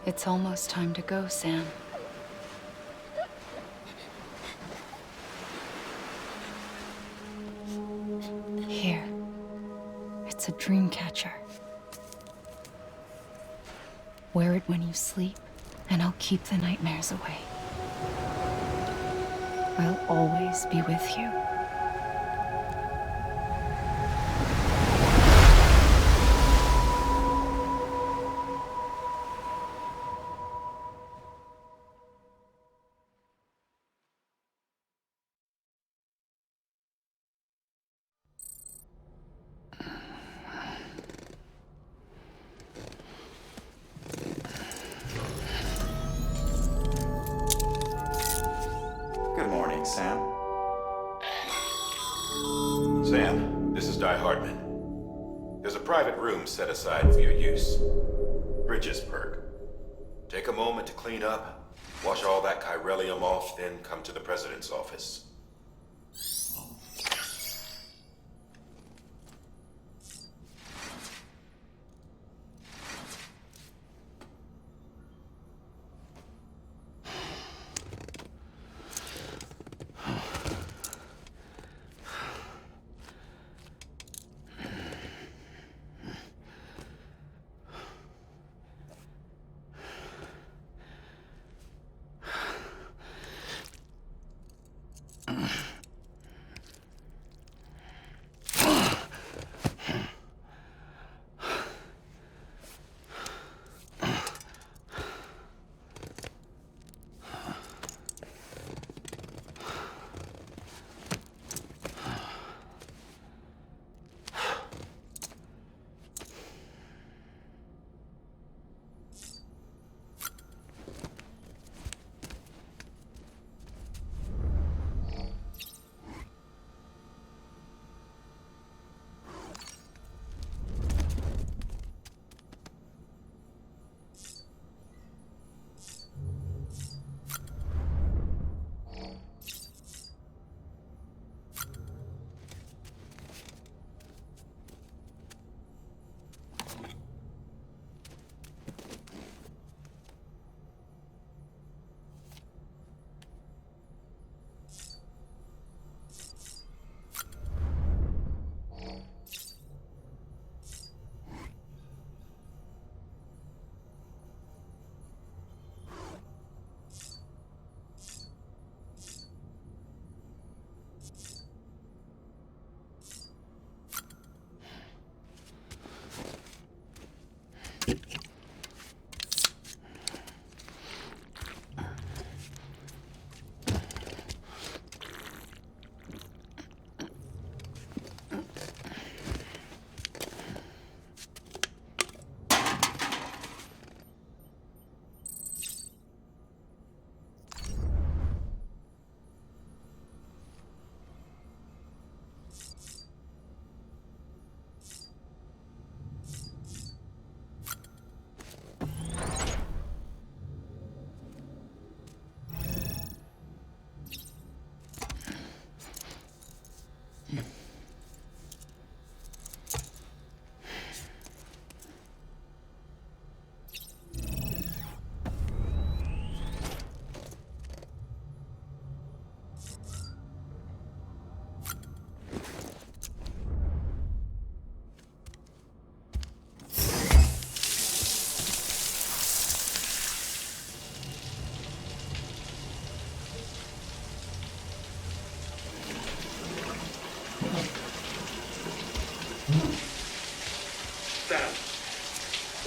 It's almost time to go, Sam. Here. It's a dream catcher. Wear it when you sleep, and I'll keep the nightmares away. I'll always be with you. Good morning, Sam. Sam, this is Di Hartman. There's a private room set aside for your use. Bridges perk. Take a moment to clean up, wash all that chiralium off, then come to the president's office.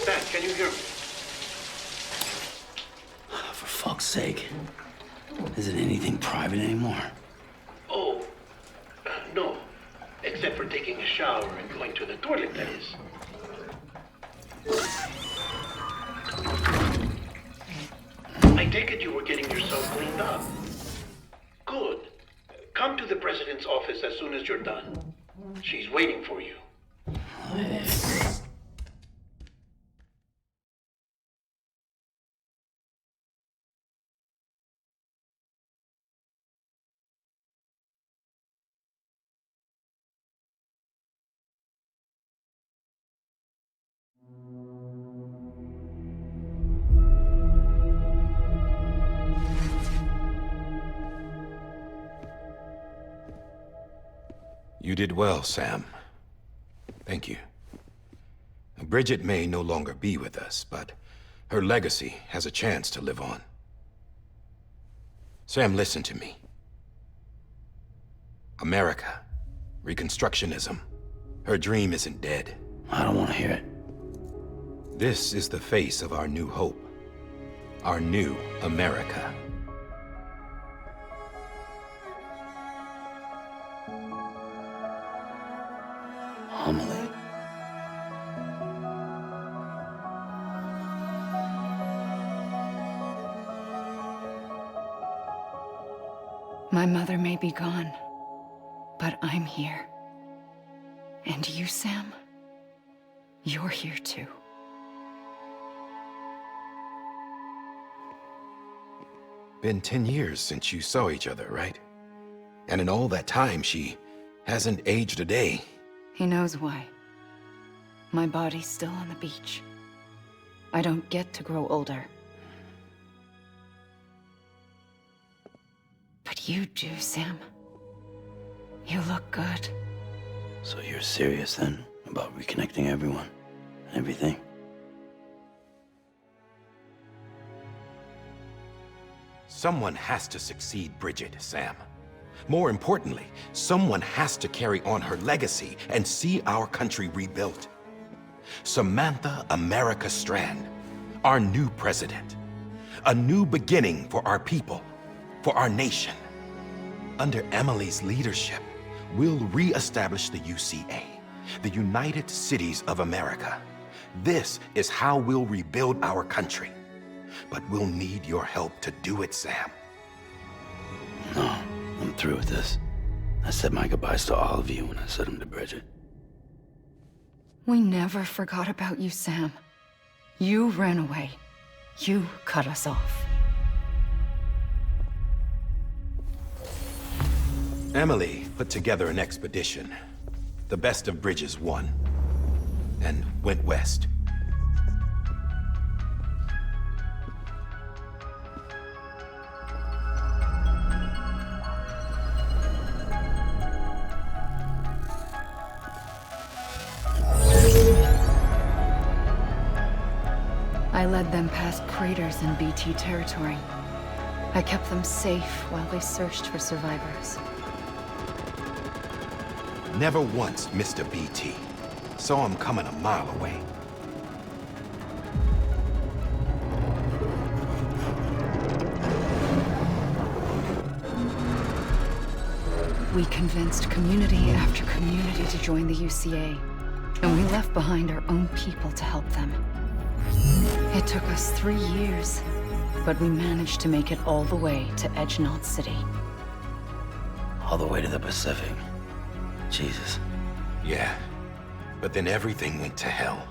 Sam, can you hear me? For fuck's sake. Isn't anything private anymore? Oh, no. Except for taking a shower and going to the toilet, that is. I take it you were getting yourself cleaned up. Good. Come to the president's office as soon as you're done. She's waiting for you. You did well, Sam. Thank you. Bridget may no longer be with us, but her legacy has a chance to live on. Sam, listen to me. America, Reconstructionism, her dream isn't dead. I don't want to hear it. This is the face of our new hope. Our new America. Amelie. My mother may be gone, but I'm here. And you, Sam? You're here too. Been 10 years since you saw each other, right? And in all that time, she hasn't aged a day. He knows why. My body's still on the beach. I don't get to grow older. But you do, Sam. You look good. So you're serious then about reconnecting everyone and everything? Someone has to succeed Bridget, Sam. More importantly, someone has to carry on her legacy and see our country rebuilt. Samantha America Strand, our new president. A new beginning for our people, for our nation. Under Amelie's leadership, we'll re-establish the UCA, the United Cities of America. This is how we'll rebuild our country. But we'll need your help to do it, Sam. No, I'm through with this. I said my goodbyes to all of you when I said them to Bridget. We never forgot about you, Sam. You ran away. You cut us off. Amelie put together an expedition. The best of Bridges won, and went west. I led them past craters in BT territory. I kept them safe while they searched for survivors. Never once missed a BT. Saw him coming a mile away. We convinced community after community to join the UCA, and we left behind our own people to help them. It took us 3 years, but we managed to make it all the way to Edgenot City. All the way to the Pacific. Jesus. Yeah, but then everything went to hell.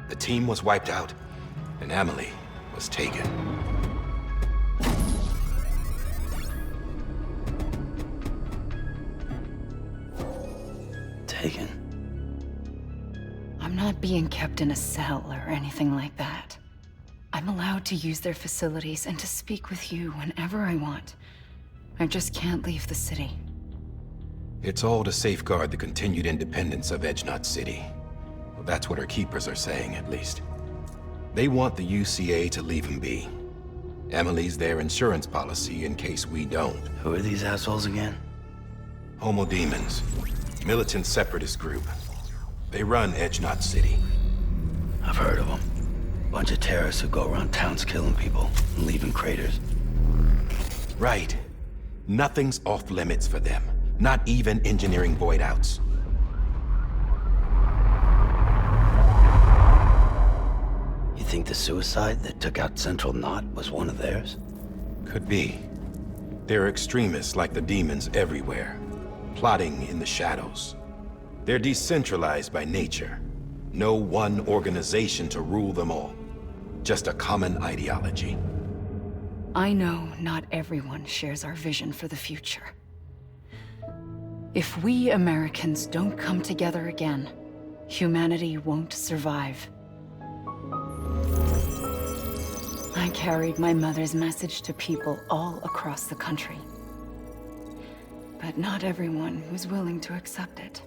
The team was wiped out, and Amelie was taken. Taken? I'm not being kept in a cell or anything like that. I'm allowed to use their facilities and to speak with you whenever I want. I just can't leave the city. It's all to safeguard the continued independence of Edgenot City. Well, that's what our keepers are saying, at least. They want the UCA to leave him be. Amelie's their insurance policy in case we don't. Who are these assholes again? Homo Demons. Militant separatist group. They run Edgenot City. I've heard of them. Bunch of terrorists who go around towns killing people and leaving craters. Right. Nothing's off limits for them. Not even engineering void outs. You think the suicide that took out Central Knot was one of theirs? Could be. There are extremists like the demons everywhere, plotting in the shadows. They're decentralized by nature. No one organization to rule them all. Just a common ideology. I know not everyone shares our vision for the future. If we Americans don't come together again, humanity won't survive. I carried my mother's message to people all across the country. But not everyone was willing to accept it.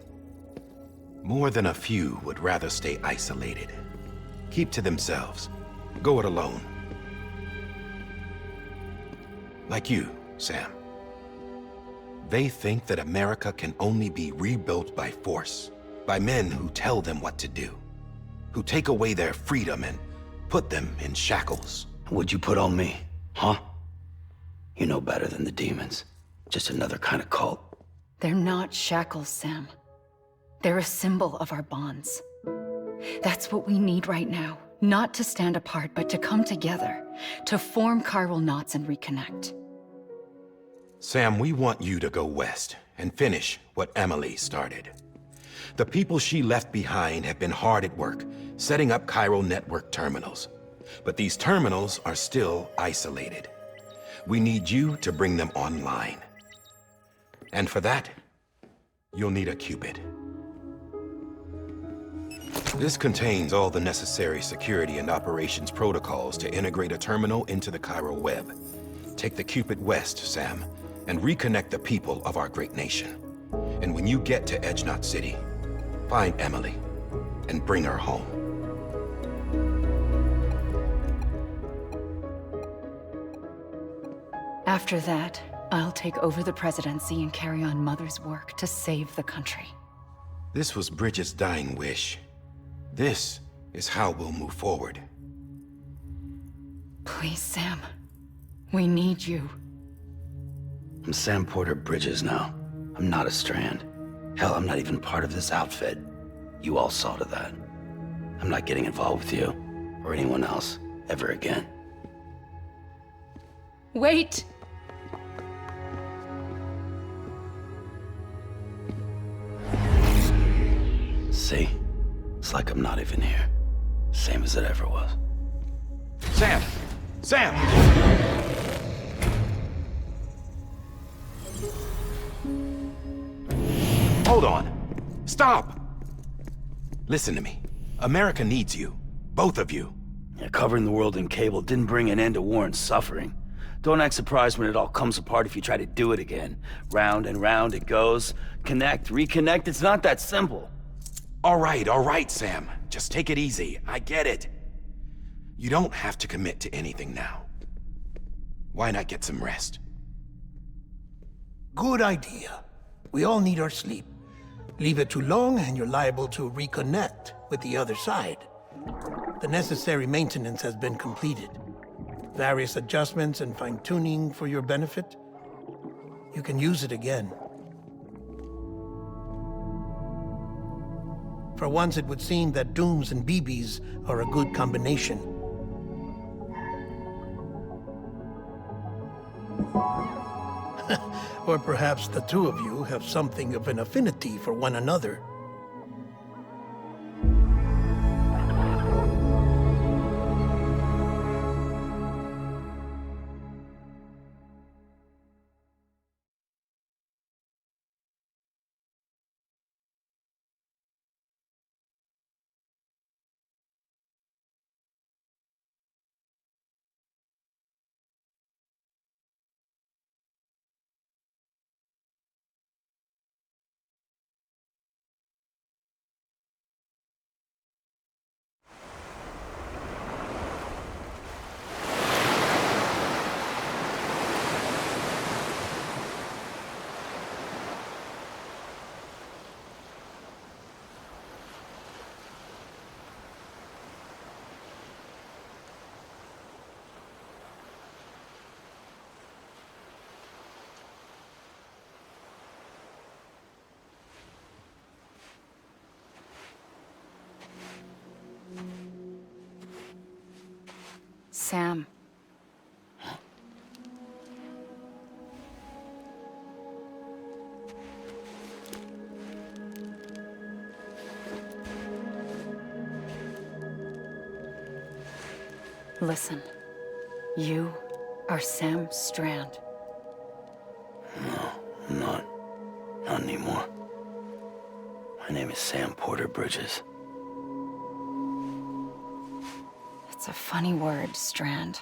More than a few would rather stay isolated. Keep to themselves. Go it alone. Like you, Sam. They think that America can only be rebuilt by force, by men who tell them what to do, who take away their freedom and put them in shackles. What'd you put on me, huh? You know better than the demons. Just another kind of cult. They're not shackles, Sam. They're a symbol of our bonds. That's what we need right now. Not to stand apart, but to come together. To form chiral knots and reconnect. Sam, we want you to go west and finish what Amelie started. The people she left behind have been hard at work, setting up chiral network terminals. But these terminals are still isolated. We need you to bring them online. And for that, you'll need a Cupid. This contains all the necessary security and operations protocols to integrate a terminal into the chiral web. Take the Cupid west, Sam, and reconnect the people of our great nation. And when you get to Edge Knot City, find Amelie and bring her home. After that, I'll take over the presidency and carry on Mother's work to save the country. This was Bridget's dying wish. This is how we'll move forward. Please, Sam. We need you. I'm Sam Porter Bridges now. I'm not a Strand. Hell, I'm not even part of this outfit. You all saw to that. I'm not getting involved with you, or anyone else, ever again. Wait! See? It's like I'm not even here. Same as it ever was. Sam! Sam! Hold on. Stop! Listen to me. America needs you. Both of you. Yeah, covering the world in cable didn't bring an end to war and suffering. Don't act surprised when it all comes apart if you try to do it again. Round and round it goes. Connect, reconnect, it's not that simple. All right, Sam. Just take it easy. I get it. You don't have to commit to anything now. Why not get some rest? Good idea. We all need our sleep. Leave it too long and you're liable to reconnect with the other side. The necessary maintenance has been completed. Various adjustments and fine-tuning for your benefit. You can use it again. For once, it would seem that Dooms and BBs are a good combination. Or perhaps the two of you have something of an affinity for one another. Sam. Listen. You are Sam Strand. No, I'm not. Not anymore. My name is Sam Porter Bridges. It's a funny word, Strand.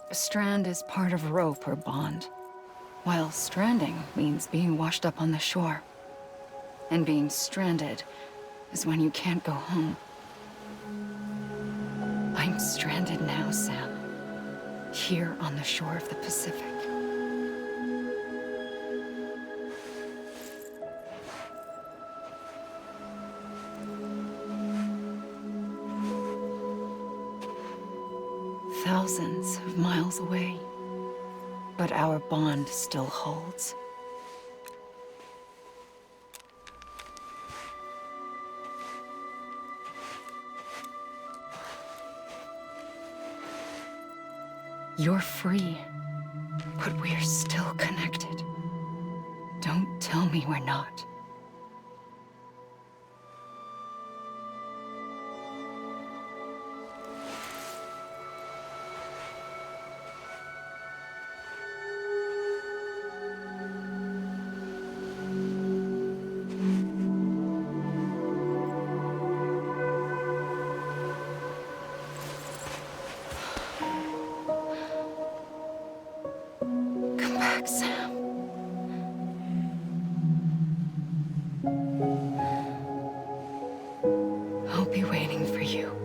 A strand is part of rope or bond. While stranding means being washed up on the shore. And being stranded is when you can't go home. I'm stranded now, Sam. Here on the shore of the Pacific. Thousands of miles away. But our bond still holds. You're free, but we're still connected. Don't tell me we're not. Come back, Sam. I'll be waiting for you.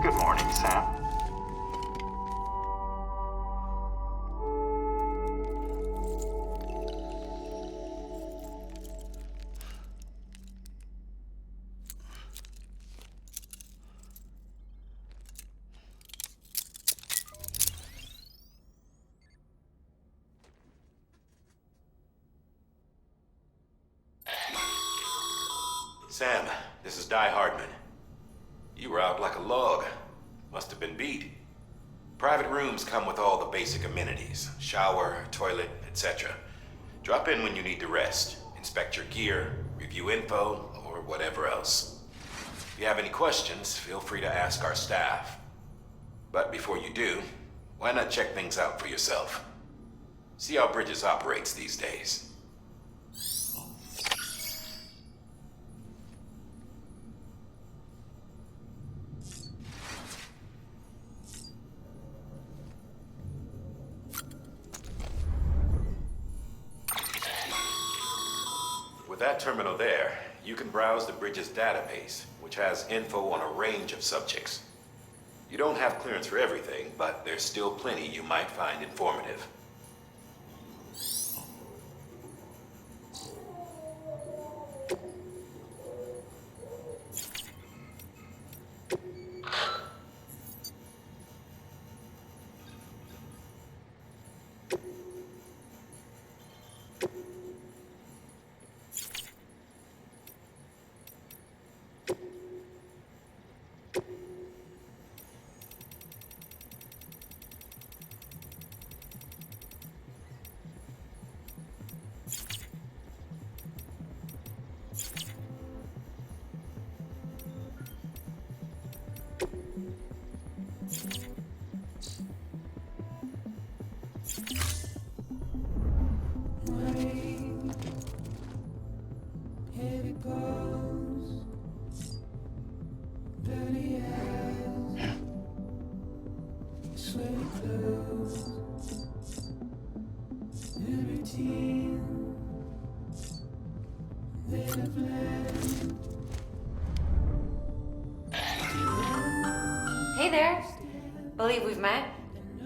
Good morning, Sam. Sam, this is Hardman. You were out like a log. Must have been beat. Private rooms come with all the basic amenities. Shower, toilet, etc. Drop in when you need to rest. Inspect your gear, review info, or whatever else. If you have any questions, feel free to ask our staff. But before you do, why not check things out for yourself? See how Bridges operates these days. With that terminal there, you can browse the Bridges database, which has info on a range of subjects. You don't have clearance for everything, but there's still plenty you might find informative. Hey there. Believe we've met.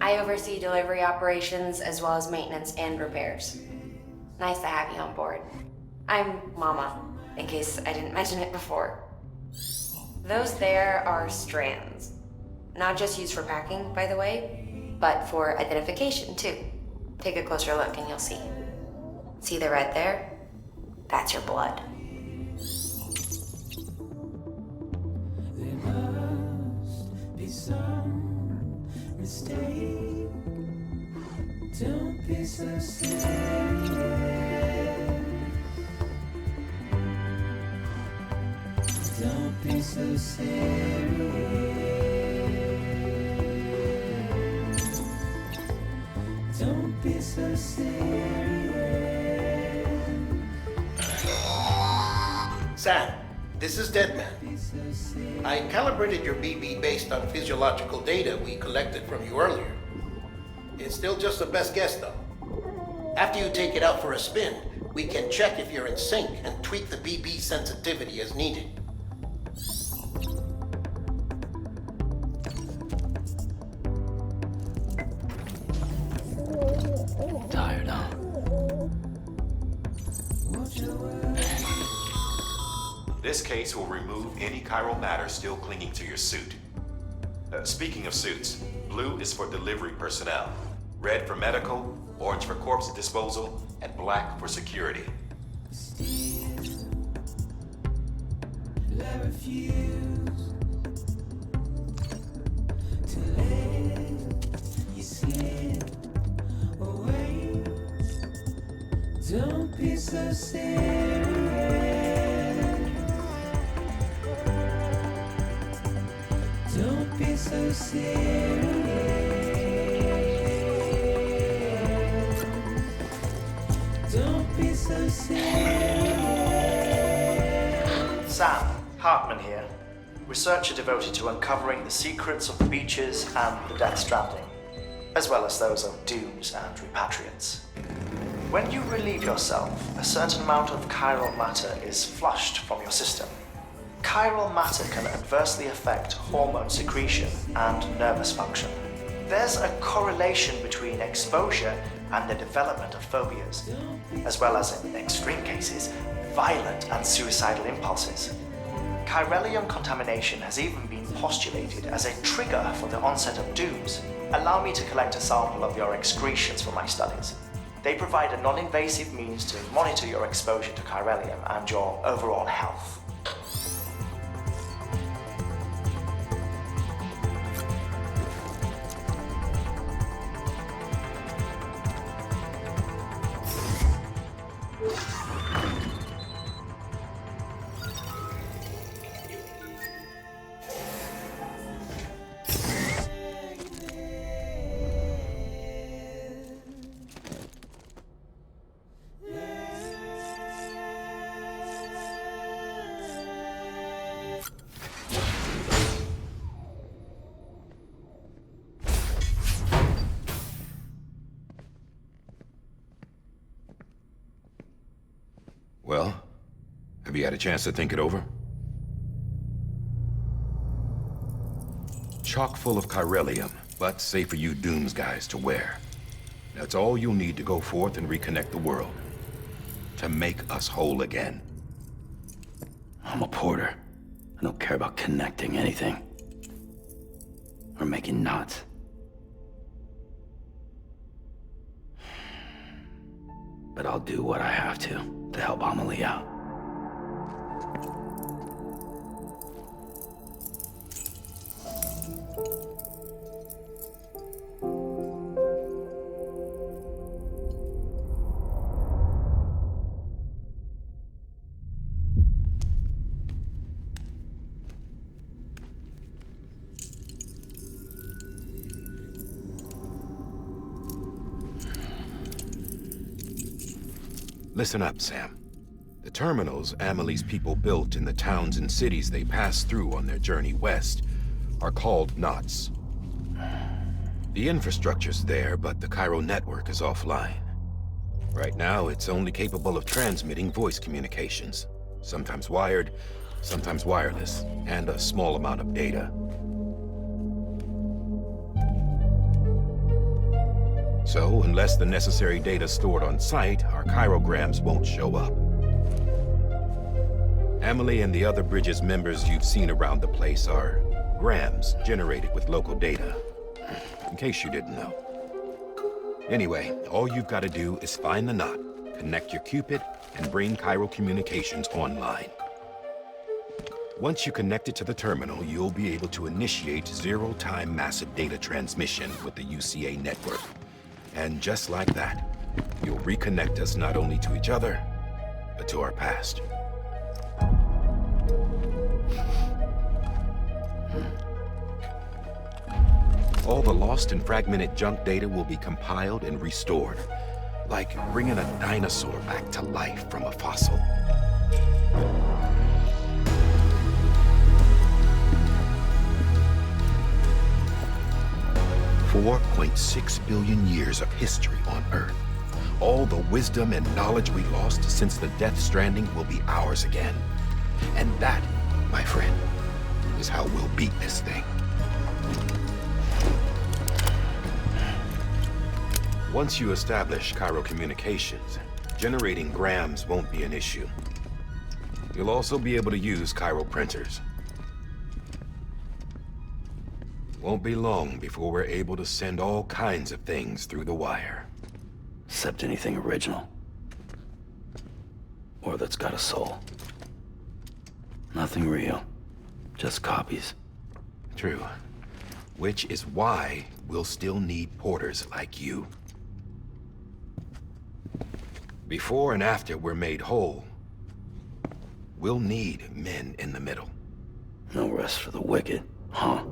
I oversee delivery operations as well as maintenance and repairs. Nice to have you on board. I'm Mama, in case I didn't mention it before. Those there are strands. Not just used for packing, by the way, but for identification too. Take a closer look and you'll see. See the red there? That's your blood. be some mistake. Don't be so serious. Don't be so serious. Don't be so serious. Sam, this is Deadman. I calibrated your BB based on physiological data we collected from you earlier. It's still just a best guess, though. After you take it out for a spin, we can check if you're in sync and tweak the BB sensitivity as needed. Tired, huh? This case will remove any chiral matter still clinging to your suit. Speaking of suits, blue is for delivery personnel, red for medical, orange for corpse disposal, and black for security. I refuse to let you slip away. Don't be so serious. Don't be so serious. Don't be so serious. Sam, Hartman here, researcher devoted to uncovering the secrets of the beaches and the Death Stranding, as well as those of dooms and repatriates. When you relieve yourself, a certain amount of chiral matter is flushed from your system. Chiral matter can adversely affect hormone secretion and nervous function. There's a correlation between exposure and the development of phobias, as well as, in extreme cases, violent and suicidal impulses. Chiralium contamination has even been postulated as a trigger for the onset of dooms. Allow me to collect a sample of your excretions for my studies. They provide a non-invasive means to monitor your exposure to chiralium and your overall health. Well, have you had a chance to think it over? Chock full of chiralium, but safe for you Dooms guys to wear. That's all you'll need to go forth and reconnect the world. To make us whole again. I'm a porter. I don't care about connecting anything. Or making knots. But I'll do what I have to help Amelie out. Listen up, Sam. The terminals Amelie's people built in the towns and cities they passed through on their journey west are called knots. The infrastructure's there, but the chiral network is offline. Right now, it's only capable of transmitting voice communications. Sometimes wired, sometimes wireless, and a small amount of data. So, unless the necessary data's stored on site, our chirograms won't show up. Amelie and the other Bridges members you've seen around the place are grams generated with local data. In case you didn't know. Anyway, all you've got to do is find the knot, connect your Cupid, and bring chiral communications online. Once you connect it to the terminal, you'll be able to initiate zero-time massive data transmission with the UCA network. And just like that, you'll reconnect us not only to each other, but to our past. All the lost and fragmented junk data will be compiled and restored, like bringing a dinosaur back to life from a fossil. 4.6 billion years of history on Earth. All the wisdom and knowledge we lost since the Death Stranding will be ours again. And that, my friend, is how we'll beat this thing. Once you establish Cairo communications, generating grams won't be an issue. You'll also be able to use Cairo printers. Won't be long before we're able to send all kinds of things through the wire. Except anything original. Or that's got a soul. Nothing real. Just copies. True. Which is why we'll still need porters like you. Before and after we're made whole, we'll need men in the middle. No rest for the wicked, huh?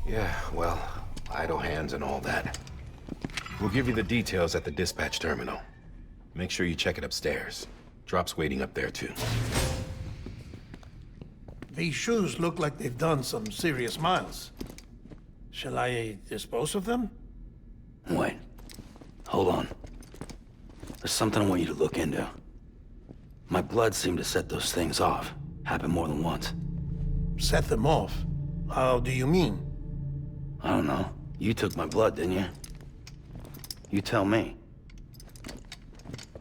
Yeah, well, idle hands and all that. We'll give you the details at the dispatch terminal. Make sure you check it upstairs. Drop's waiting up there, too. These shoes look like they've done some serious miles. Shall I dispose of them? Wait. Hold on. There's something I want you to look into. My blood seemed to set those things off. Happened more than once. Set them off? How do you mean? I don't know. You took my blood, didn't you? You tell me.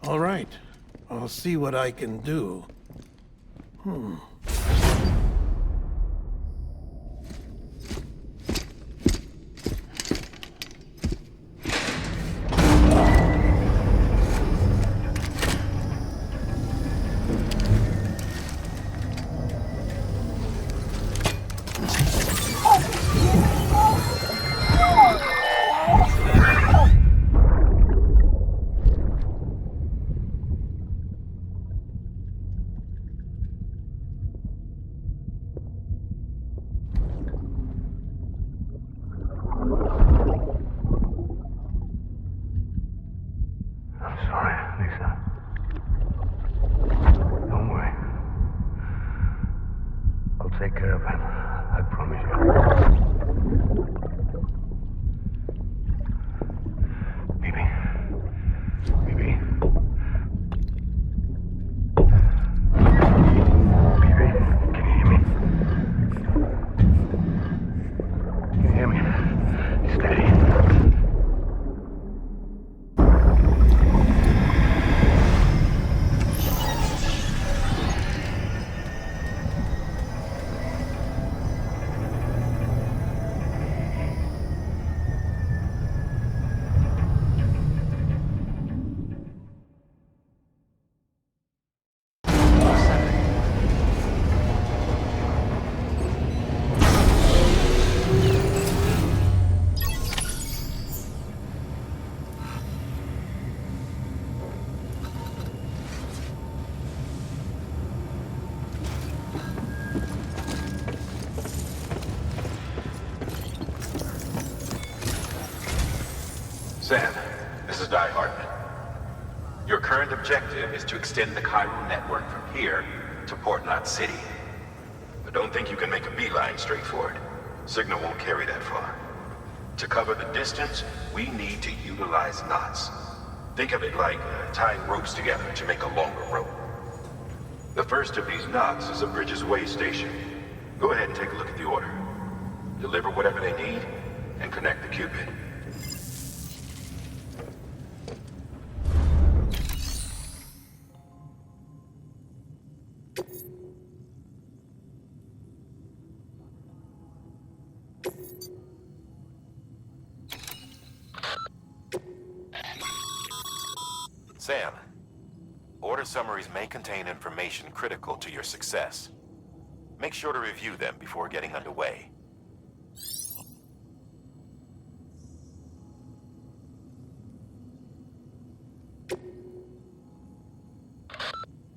All right. I'll see what I can do. I'm sorry, Lisa. Don't worry. I'll take care of it. I promise you. Baby. Baby. Baby, can you hear me? Can you hear me? Steady. Sam, this is Hartman. Your current objective is to extend the Cairo network from here to Port Knot City. But don't think you can make a beeline straight for it. Signal won't carry that far. To cover the distance, we need to utilize knots. Think of it like tying ropes together to make a longer rope. The first of these knots is a Bridges Way station. Go ahead and take a look at the order. Deliver whatever they need, and connect the Cupid. Sam, order summaries may contain information critical to your success. Make sure to review them before getting underway.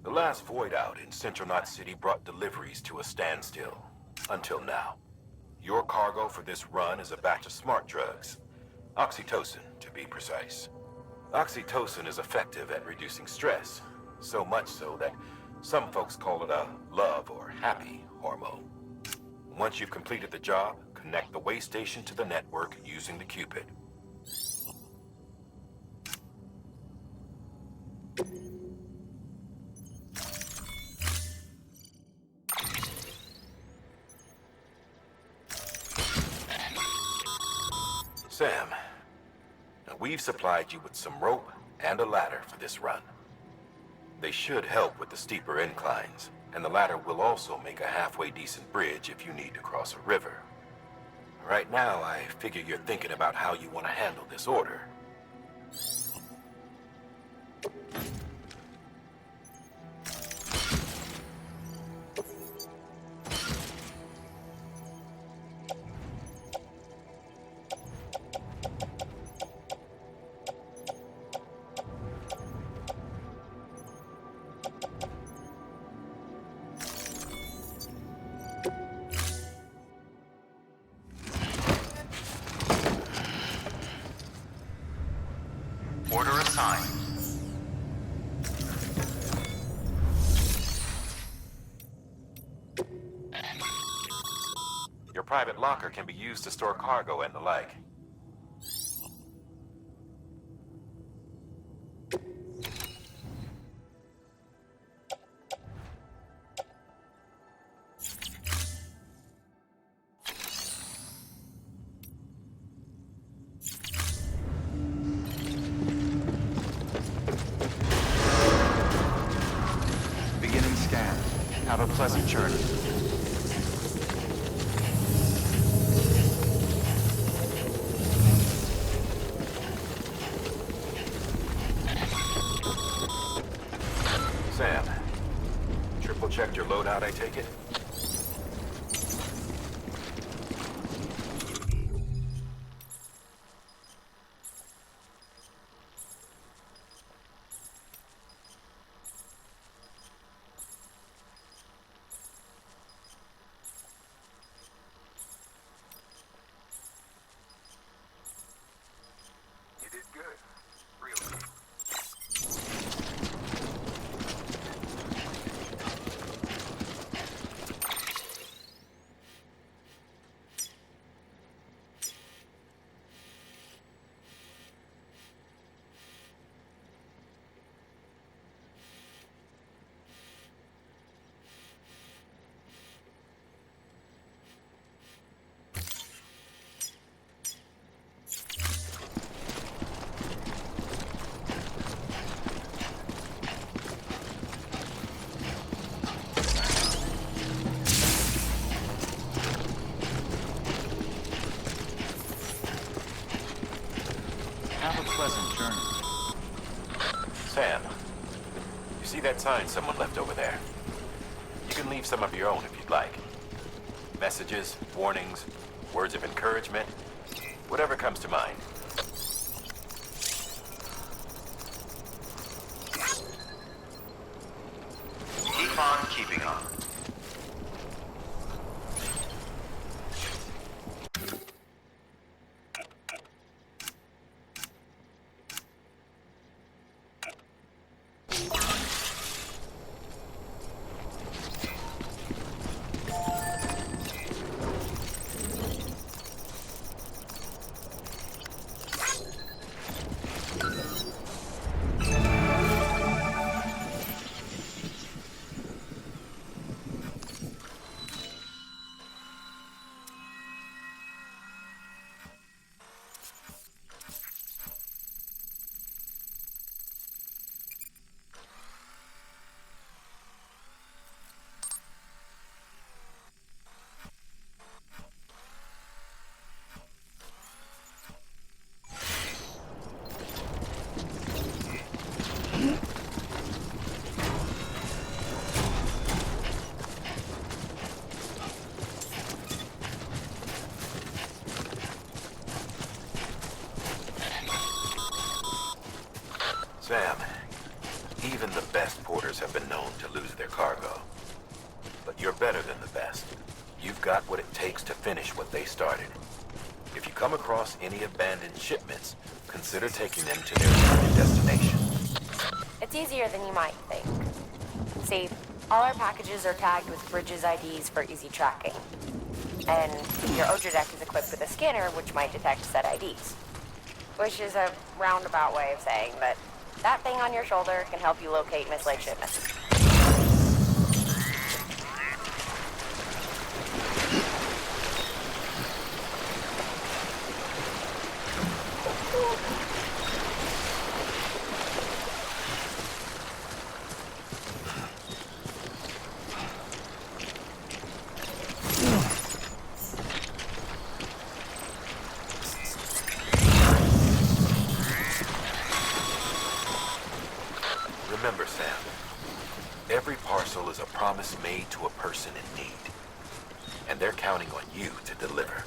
The last void out in Central Knot City brought deliveries to a standstill. Until now. Your cargo for this run is a batch of smart drugs. Oxytocin, to be precise. Oxytocin is effective at reducing stress. So much so that some folks call it a love or happy hormone. Once you've completed the job, connect the way station to the network using the Cupid. Sam, now we've supplied you with some rope and a ladder for this run. They should help with the steeper inclines, and the ladder will also make a halfway decent bridge if you need to cross a river. Right now, I figure you're thinking about how you want to handle this order. Order assigned. Your private locker can be used to store cargo and the like. Beginning scan. Have a pleasant journey. Sam, triple checked your loadout, I take it? You did good. Really. Have a pleasant journey. Sam, you see that sign someone left over there? You can leave some of your own if you'd like. Messages, warnings, words of encouragement, whatever comes to mind. Keep on keeping on. tankers have been known to lose their cargo. But you're better than the best. You've got what it takes to finish what they started. If you come across any abandoned shipments, consider taking them to their intended destination. It's easier than you might think. See, all our packages are tagged with Bridges IDs for easy tracking. And your Oja deck is equipped with a scanner which might detect said IDs. Which is a roundabout way of saying that that thing on your shoulder can help you locate mislaid shipments. Remember, Sam, every parcel is a promise made to a person in need. And they're counting on you to deliver.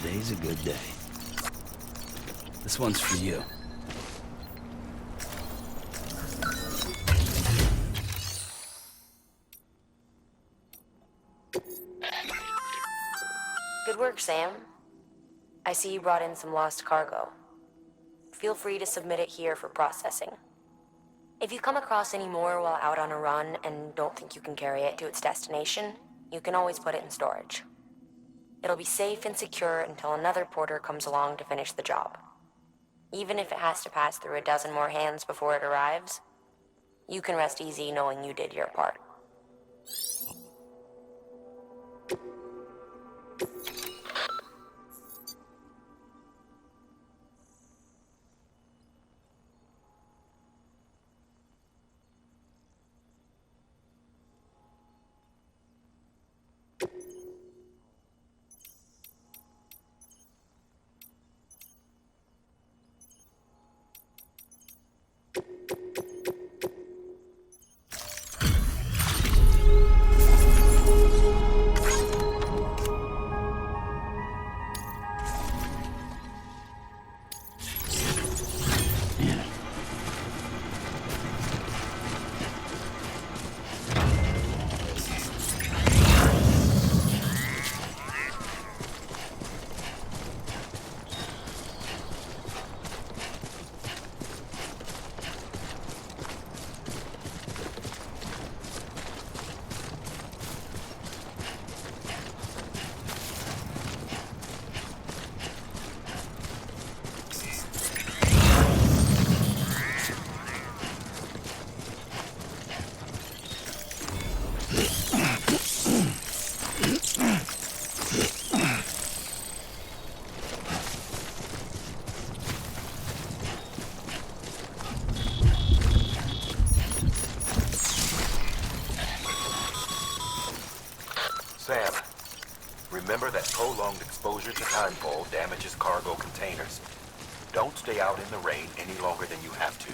Today's a good day. This one's for you. Good work, Sam. I see you brought in some lost cargo. Feel free to submit it here for processing. If you come across any more while out on a run and don't think you can carry it to its destination, you can always put it in storage. It'll be safe and secure until another porter comes along to finish the job. Even if it has to pass through a dozen more hands before it arrives, you can rest easy knowing you did your part. Sam, remember that prolonged exposure to timefall damages cargo containers. Don't stay out in the rain any longer than you have to.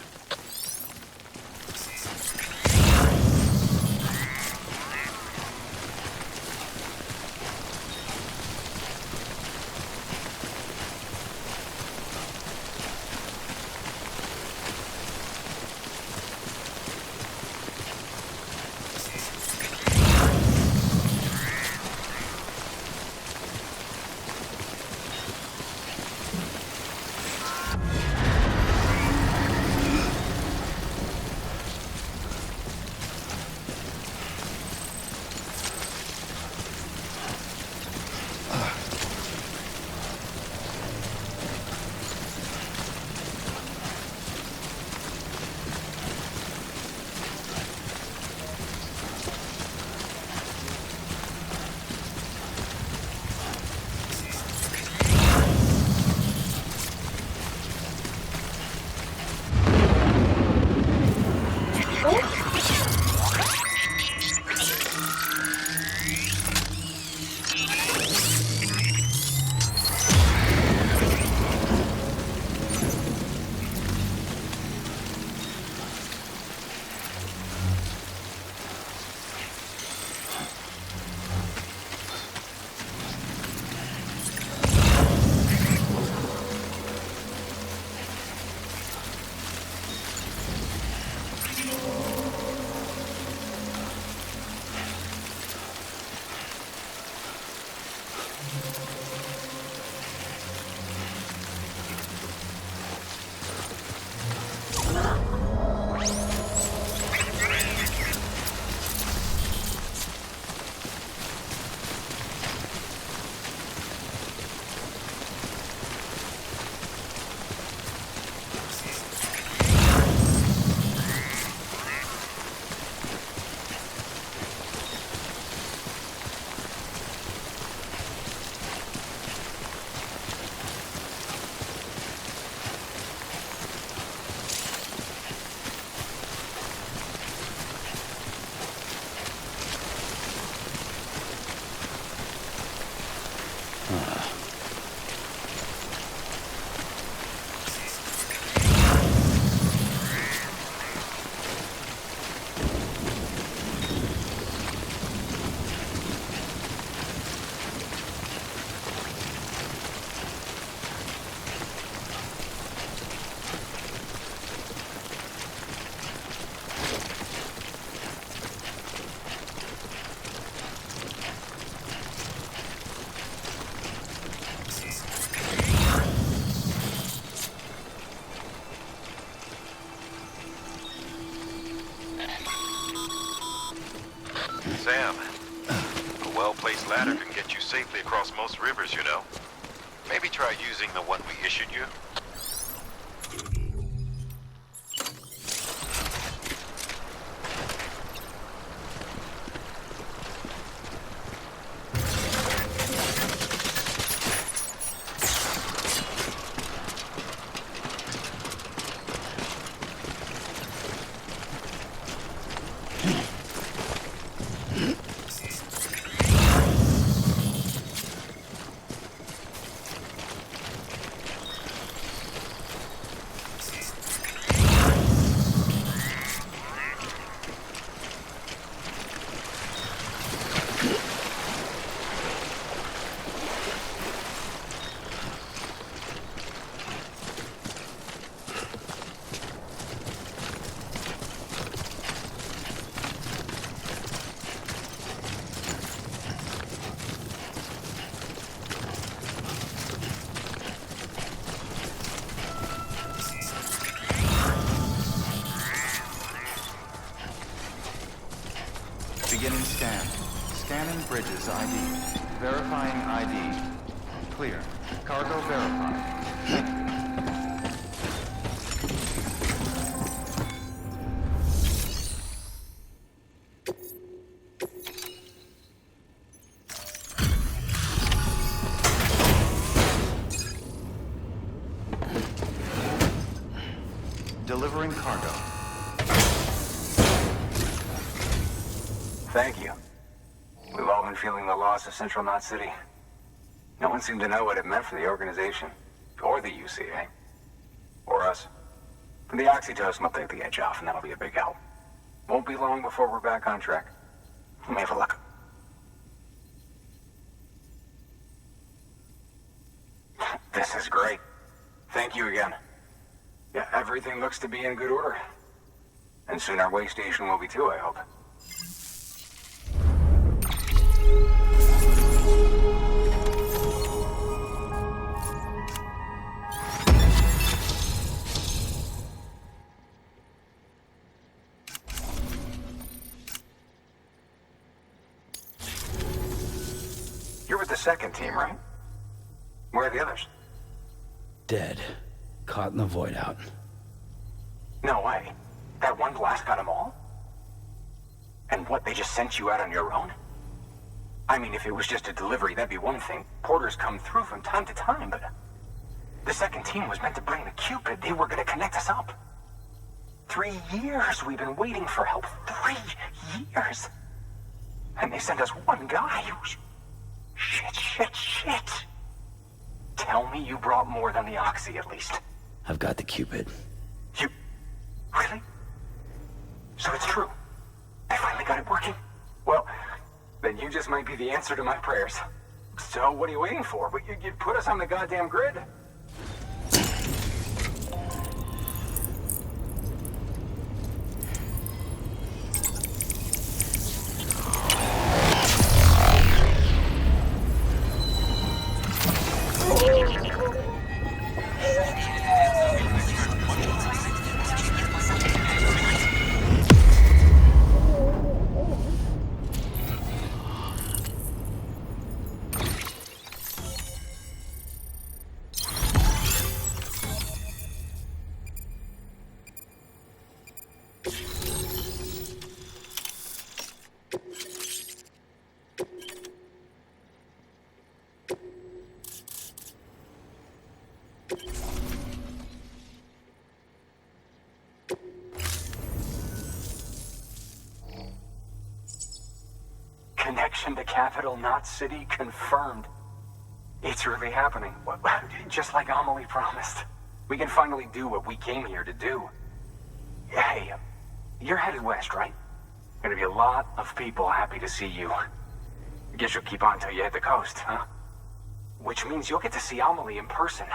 Sam, a well-placed ladder can get you safely across most rivers, you know. Maybe try using the one we issued you. Beginning scan. Scanning bridges ID. Verifying ID. Clear. Cargo verified. Thank you. Delivering cargo. Thank you. We've all been feeling the loss of Central Knot City. No one seemed to know what it meant for the organization, or the UCA, or us. The oxytocin will take the edge off, and that'll be a big help. Won't be long before we're back on track. You may have a look. This is great. Thank you again. Yeah, everything looks to be in good order. And soon our way station will be too, I hope. You're with the second team, right? Where are the others? Dead. Caught in the void out. No way. That one blast got them all? And what, they just sent you out on your own? I mean, if it was just a delivery, that'd be one thing. Porters come through from time to time, but... The second team was meant to bring the Cupid. They were gonna connect us up. 3 years we've been waiting for help. 3 years! And they sent us one guy who's... Shit. Tell me you brought more than the Oxy, at least. I've got the Cupid. You... Really? So it's true. I finally got it working. Well, then you just might be the answer to my prayers. So what are you waiting for? But you put us on the goddamn grid. Connection to Capital Knot City confirmed. It's really happening. Just like Amelie promised. We can finally do what we came here to do. Hey, you're headed west, right? Gonna be a lot of people happy to see you. Guess you'll keep on till you hit the coast, huh? Which means you'll get to see Amelie in person.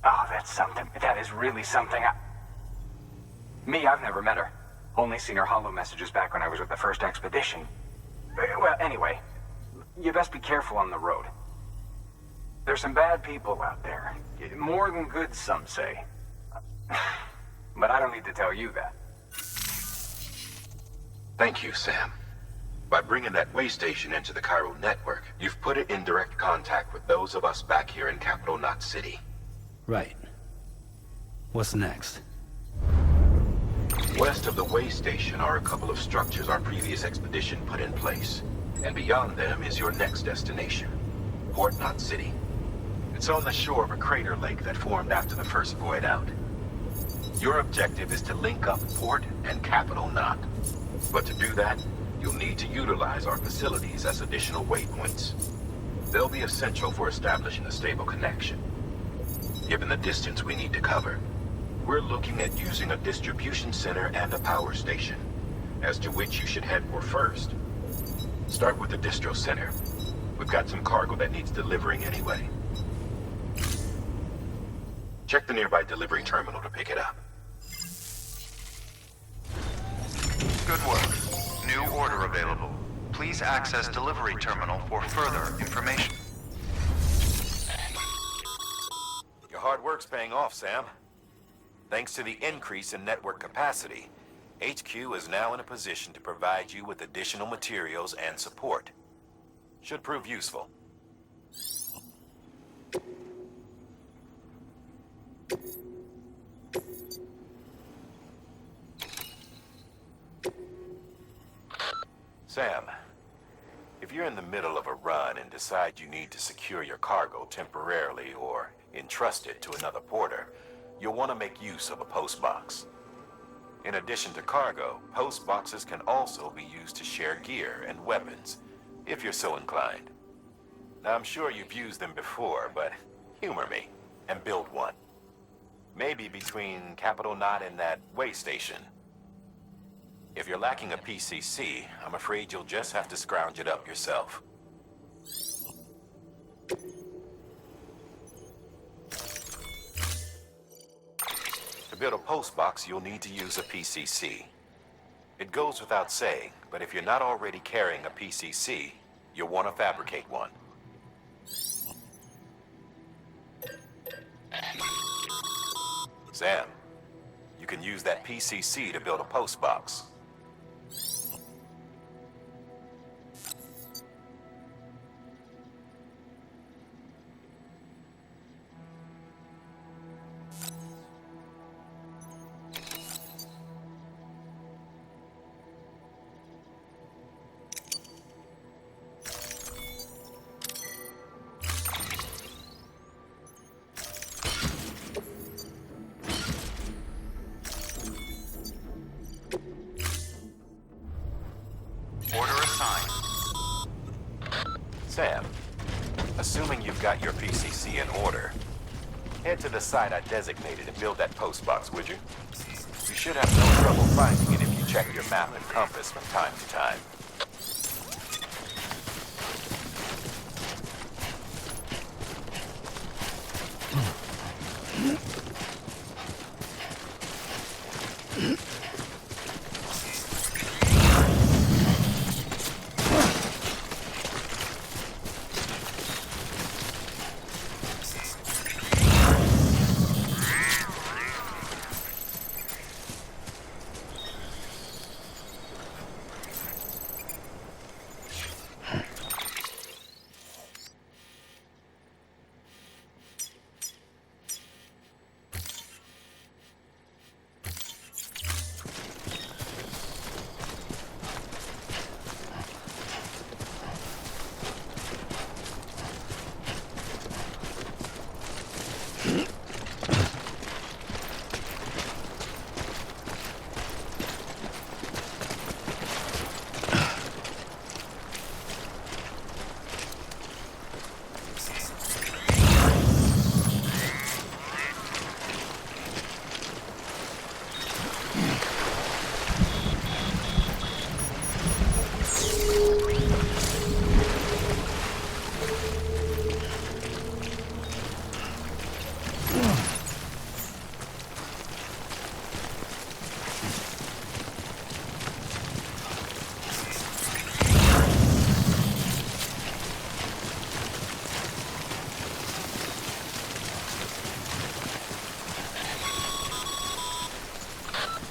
Oh, that's something. That is really something. Me, I've never met her. Only seen her holo messages back when I was with the first expedition. Well, anyway, you best be careful on the road. There's some bad people out there. More than good, some say. But I don't need to tell you that. Thank you, Sam. By bringing that way station into the Cairo network, you've put it in direct contact with those of us back here in Capital Knot City. Right. What's next? West of the way station are a couple of structures our previous expedition put in place. And beyond them is your next destination, Port Knot City. It's on the shore of a crater lake that formed after the first void out. Your objective is to link up Port and Capital Knot. But to do that, you'll need to utilize our facilities as additional waypoints. They'll be essential for establishing a stable connection. Given the distance we need to cover, we're looking at using a distribution center and a power station, as to which you should head for first. Start with the distro center. We've got some cargo that needs delivering anyway. Check the nearby delivery terminal to pick it up. Good work. New order available. Please access delivery terminal for further information. Your hard work's paying off, Sam. Thanks to the increase in network capacity, HQ is now in a position to provide you with additional materials and support. Should prove useful. Sam, if you're in the middle of a run and decide you need to secure your cargo temporarily or entrust it to another porter, you'll want to make use of a post box. In addition to cargo, post boxes can also be used to share gear and weapons, if you're so inclined. Now, I'm sure you've used them before, but humor me and build one. Maybe between Capital Knot and that way station. If you're lacking a PCC, I'm afraid you'll just have to scrounge it up yourself. To build a post box, you'll need to use a PCC. It goes without saying, but if you're not already carrying a PCC, you'll want to fabricate one. Sam, you can use that PCC to build a post box. Sam, assuming you've got your PCC in order, head to the site I designated and build that post box, would you? You should have no trouble finding it if you check your map and compass from time to time.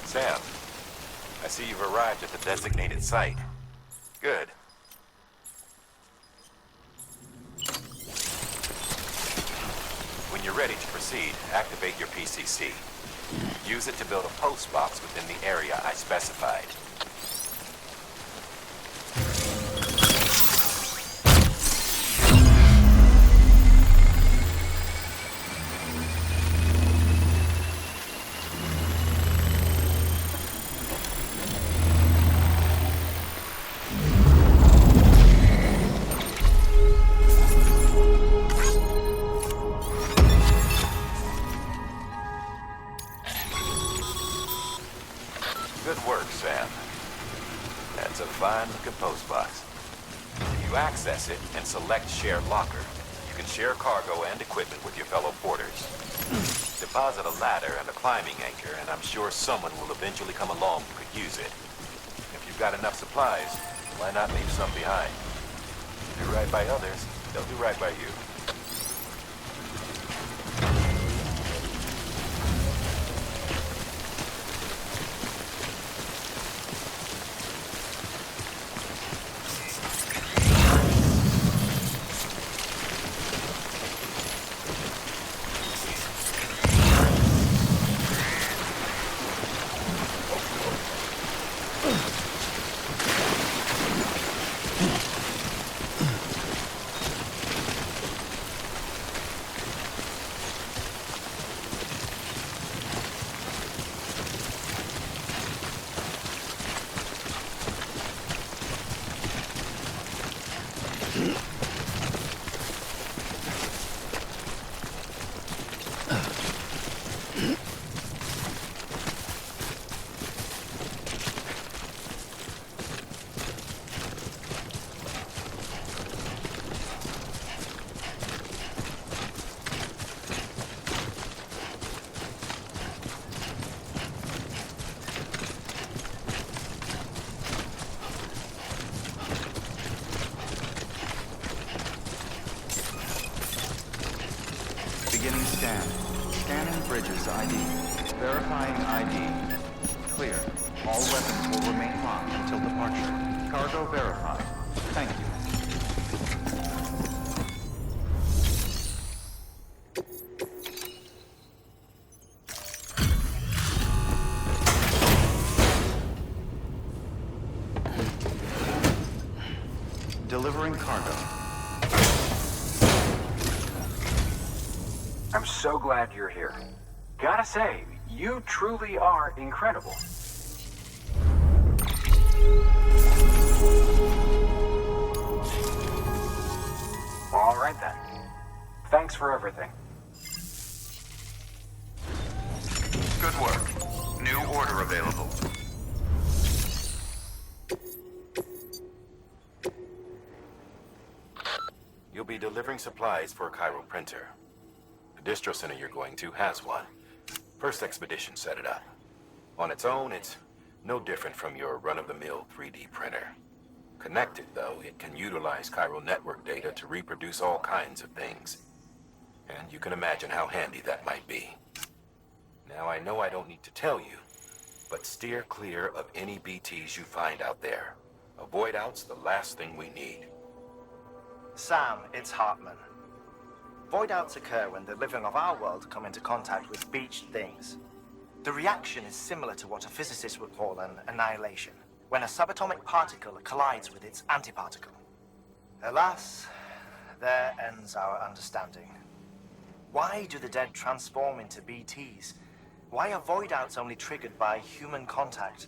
Sam, I see you've arrived at the designated site. Good. When you're ready to proceed, activate your PCC. Use it to build a post box within the area I specified. Good work, Sam. That's a fine-looking post box. If you access it and select Share Locker, you can share cargo and equipment with your fellow porters. Deposit a ladder and a climbing anchor, and I'm sure someone will eventually come along who could use it. If you've got enough supplies, why not leave some behind? Do right by others, they'll do right by you. Beginning scan. Scanning Bridges ID. Verifying ID. Clear. All weapons will remain locked until departure. Cargo verified. Thank you. Delivering cargo. I'm so glad you're here. Gotta say, you truly are incredible. All right then. Thanks for everything. Good work. New order available. You'll be delivering supplies for a Cairo printer. The distro center you're going to has one. First expedition set it up. On its own, it's no different from your run-of-the-mill 3D printer. Connected, though, it can utilize Cairo network data to reproduce all kinds of things. And you can imagine how handy that might be. Now, I know I don't need to tell you, but steer clear of any BTs you find out there. Avoid out's the last thing we need. Sam, it's Hartman. Void outs occur when the living of our world come into contact with beached things. The reaction is similar to what a physicist would call an annihilation, when a subatomic particle collides with its antiparticle. Alas, there ends our understanding. Why do the dead transform into BTs? Why are void outs only triggered by human contact?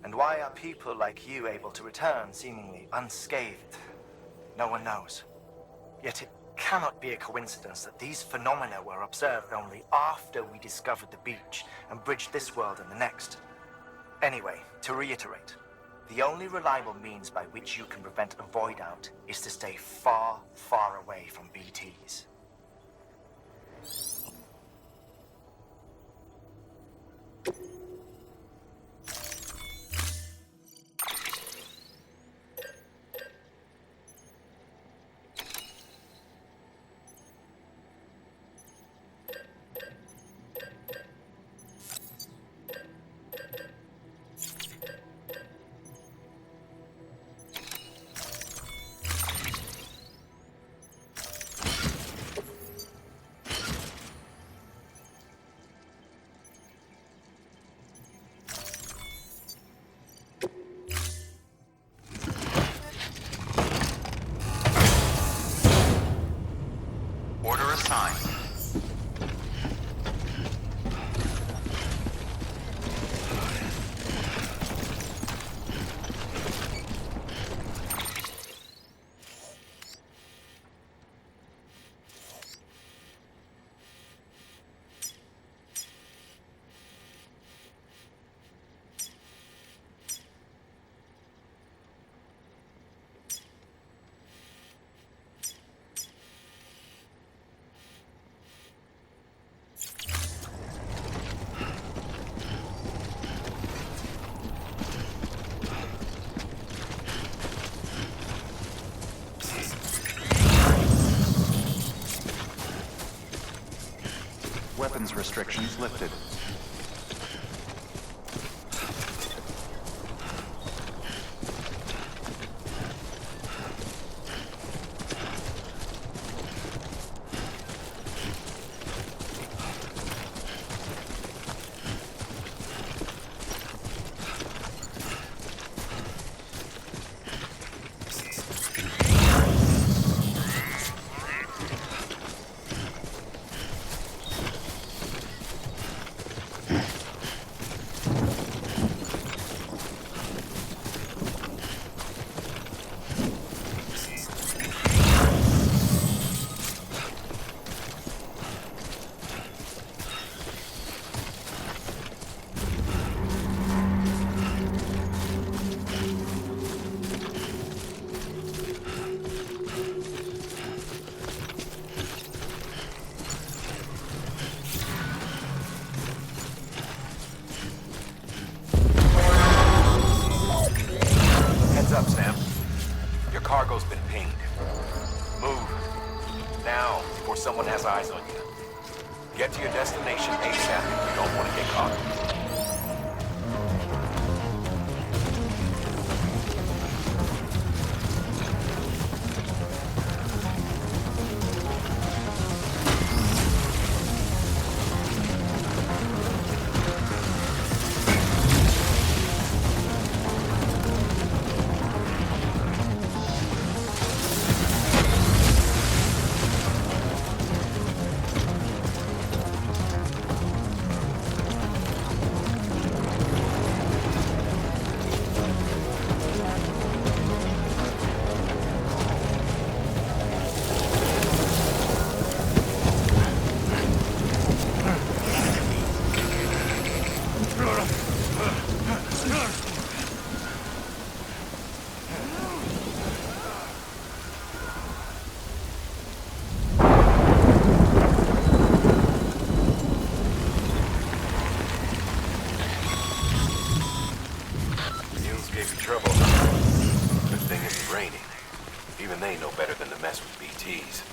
And why are people like you able to return seemingly unscathed? No one knows. Yet it cannot be a coincidence that these phenomena were observed only after we discovered the beach and bridged this world and the next. Anyway, to reiterate, the only reliable means by which you can prevent a void out is to stay far, far away from BTs. weapons restrictions lifted. Heads up, Sam. Your cargo's been pinged. Move. Now, before someone has eyes on you. Get to your destination ASAP if you don't want to get caught. Even they know better than to mess with BTs.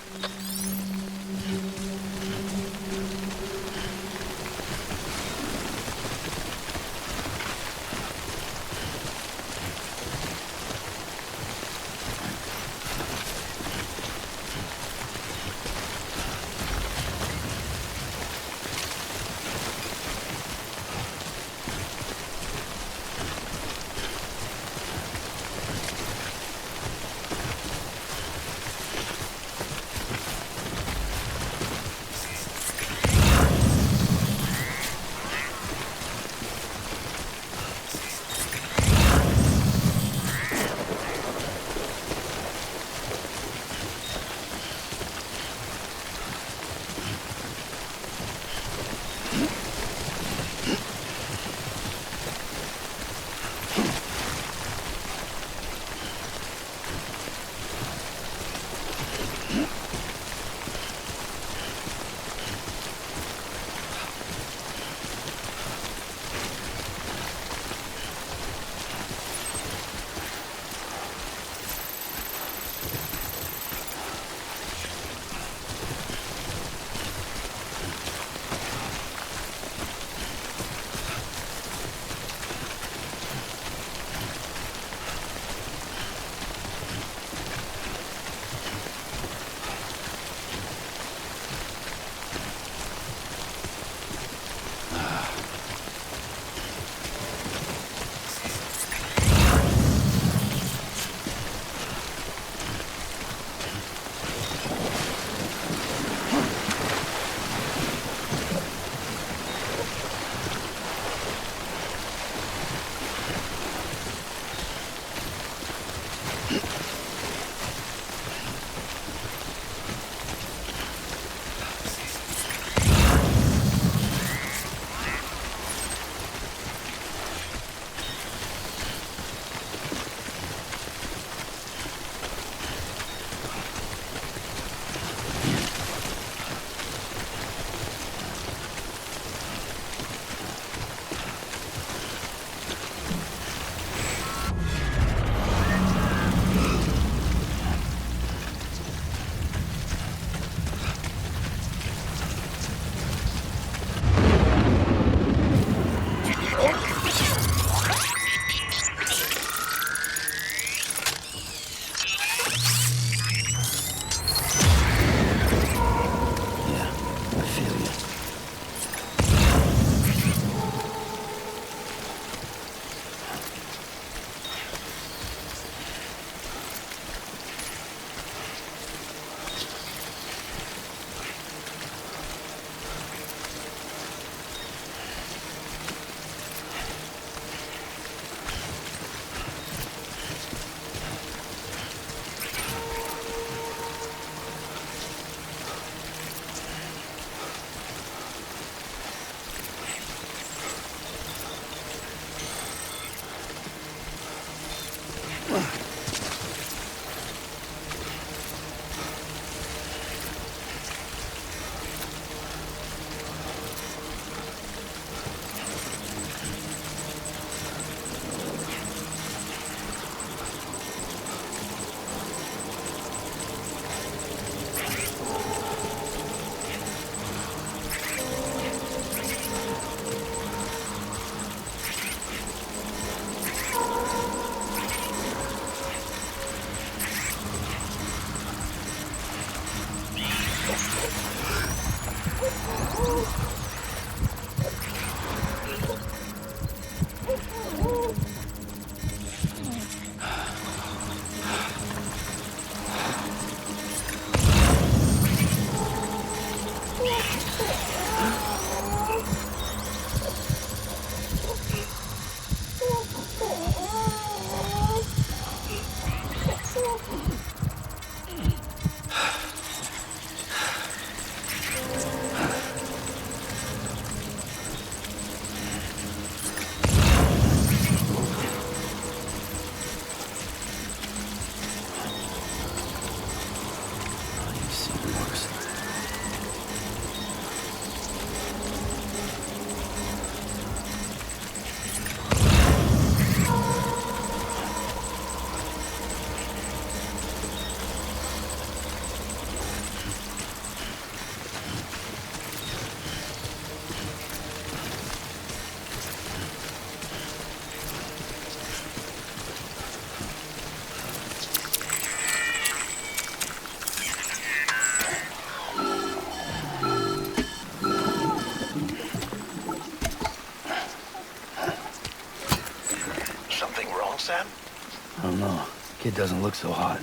I don't know. Kid doesn't look so hot.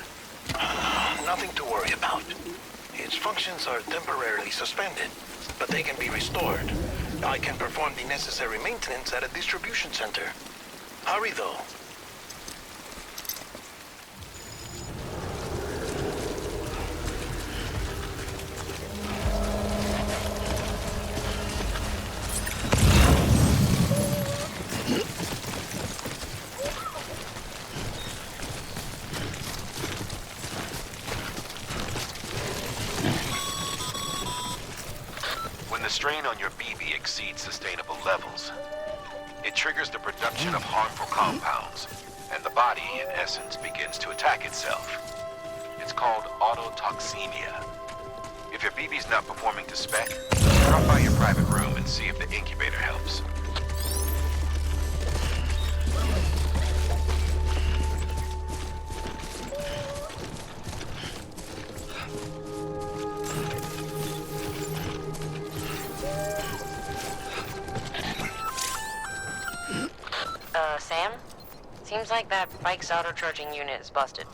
Nothing to worry about. Its functions are temporarily suspended, but they can be restored. I can perform the necessary maintenance at a distribution center. Hurry, though. When the strain on your BB exceeds sustainable levels, it triggers the production of harmful compounds, and the body, in essence, begins to attack itself. It's called autotoxemia. If your BB's not performing to spec, drop by your private room and see if the incubator helps. Sam? Seems like that bike's auto-charging unit is busted.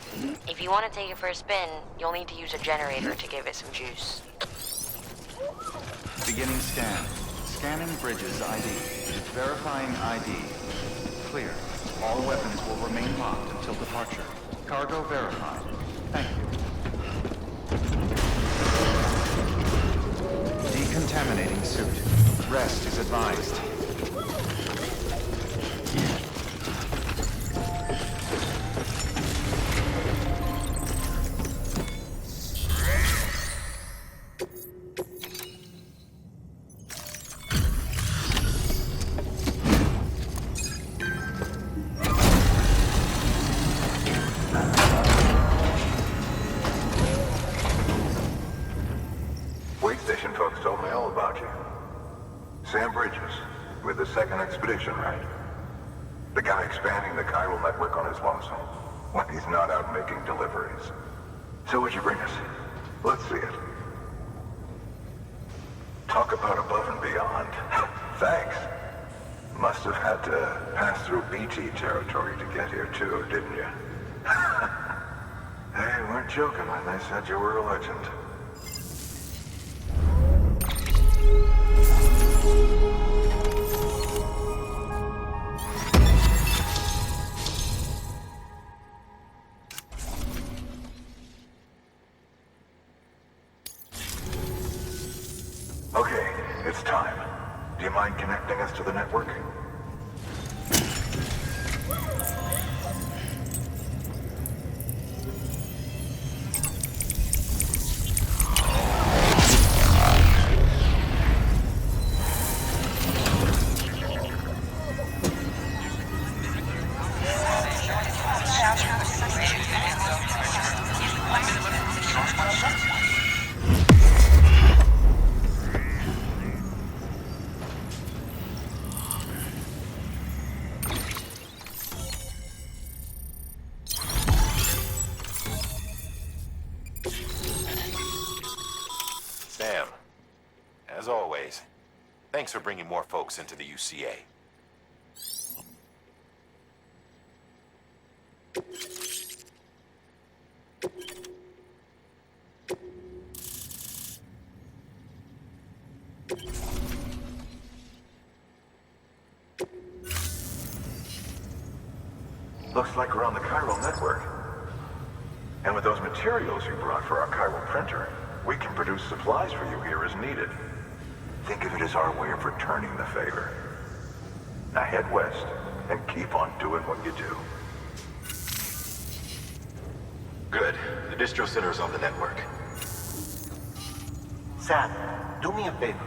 If you want to take it for a spin, you'll need to use a generator to give it some juice. Beginning scan. Scanning Bridges ID. Verifying ID. Clear. All weapons will remain locked until departure. Cargo verified. Thank you. Decontaminating suit. Rest is advised. Wait station folks told me all about you. Sam Bridges, with the second expedition, right? The guy expanding the chiral network on his lonesome, when he's not out making deliveries. So what'd you bring us? Let's see it. Talk about above and beyond. Thanks. Must have had to pass through BT territory to get here too, didn't you? They weren't joking when they said you were a legend. Okay, it's time. Do you mind connecting us to the network? Sam, as always, thanks for bringing more folks into the UCA. Looks like we're on the chiral network. And with those materials you brought for our chiral printer, we can produce supplies for you here as needed. Think of it as our way of returning the favor. Now head west and keep on doing what you do. Good. The distro center is on the network. Sam, do me a favor.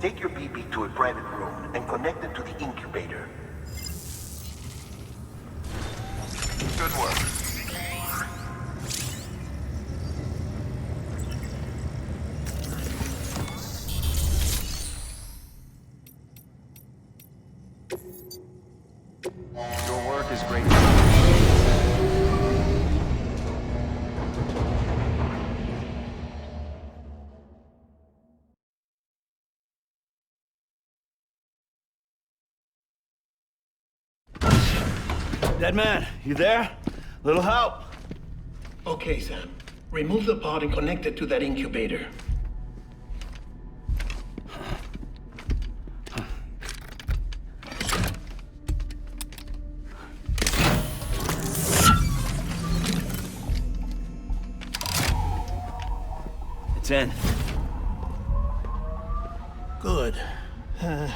Take your BB to a private room and connect it to the incubator. Good work. Your work is great. Dead man, you there? Little help. Okay, Sam. Remove the pod and connect it to that incubator. It's in. Good. A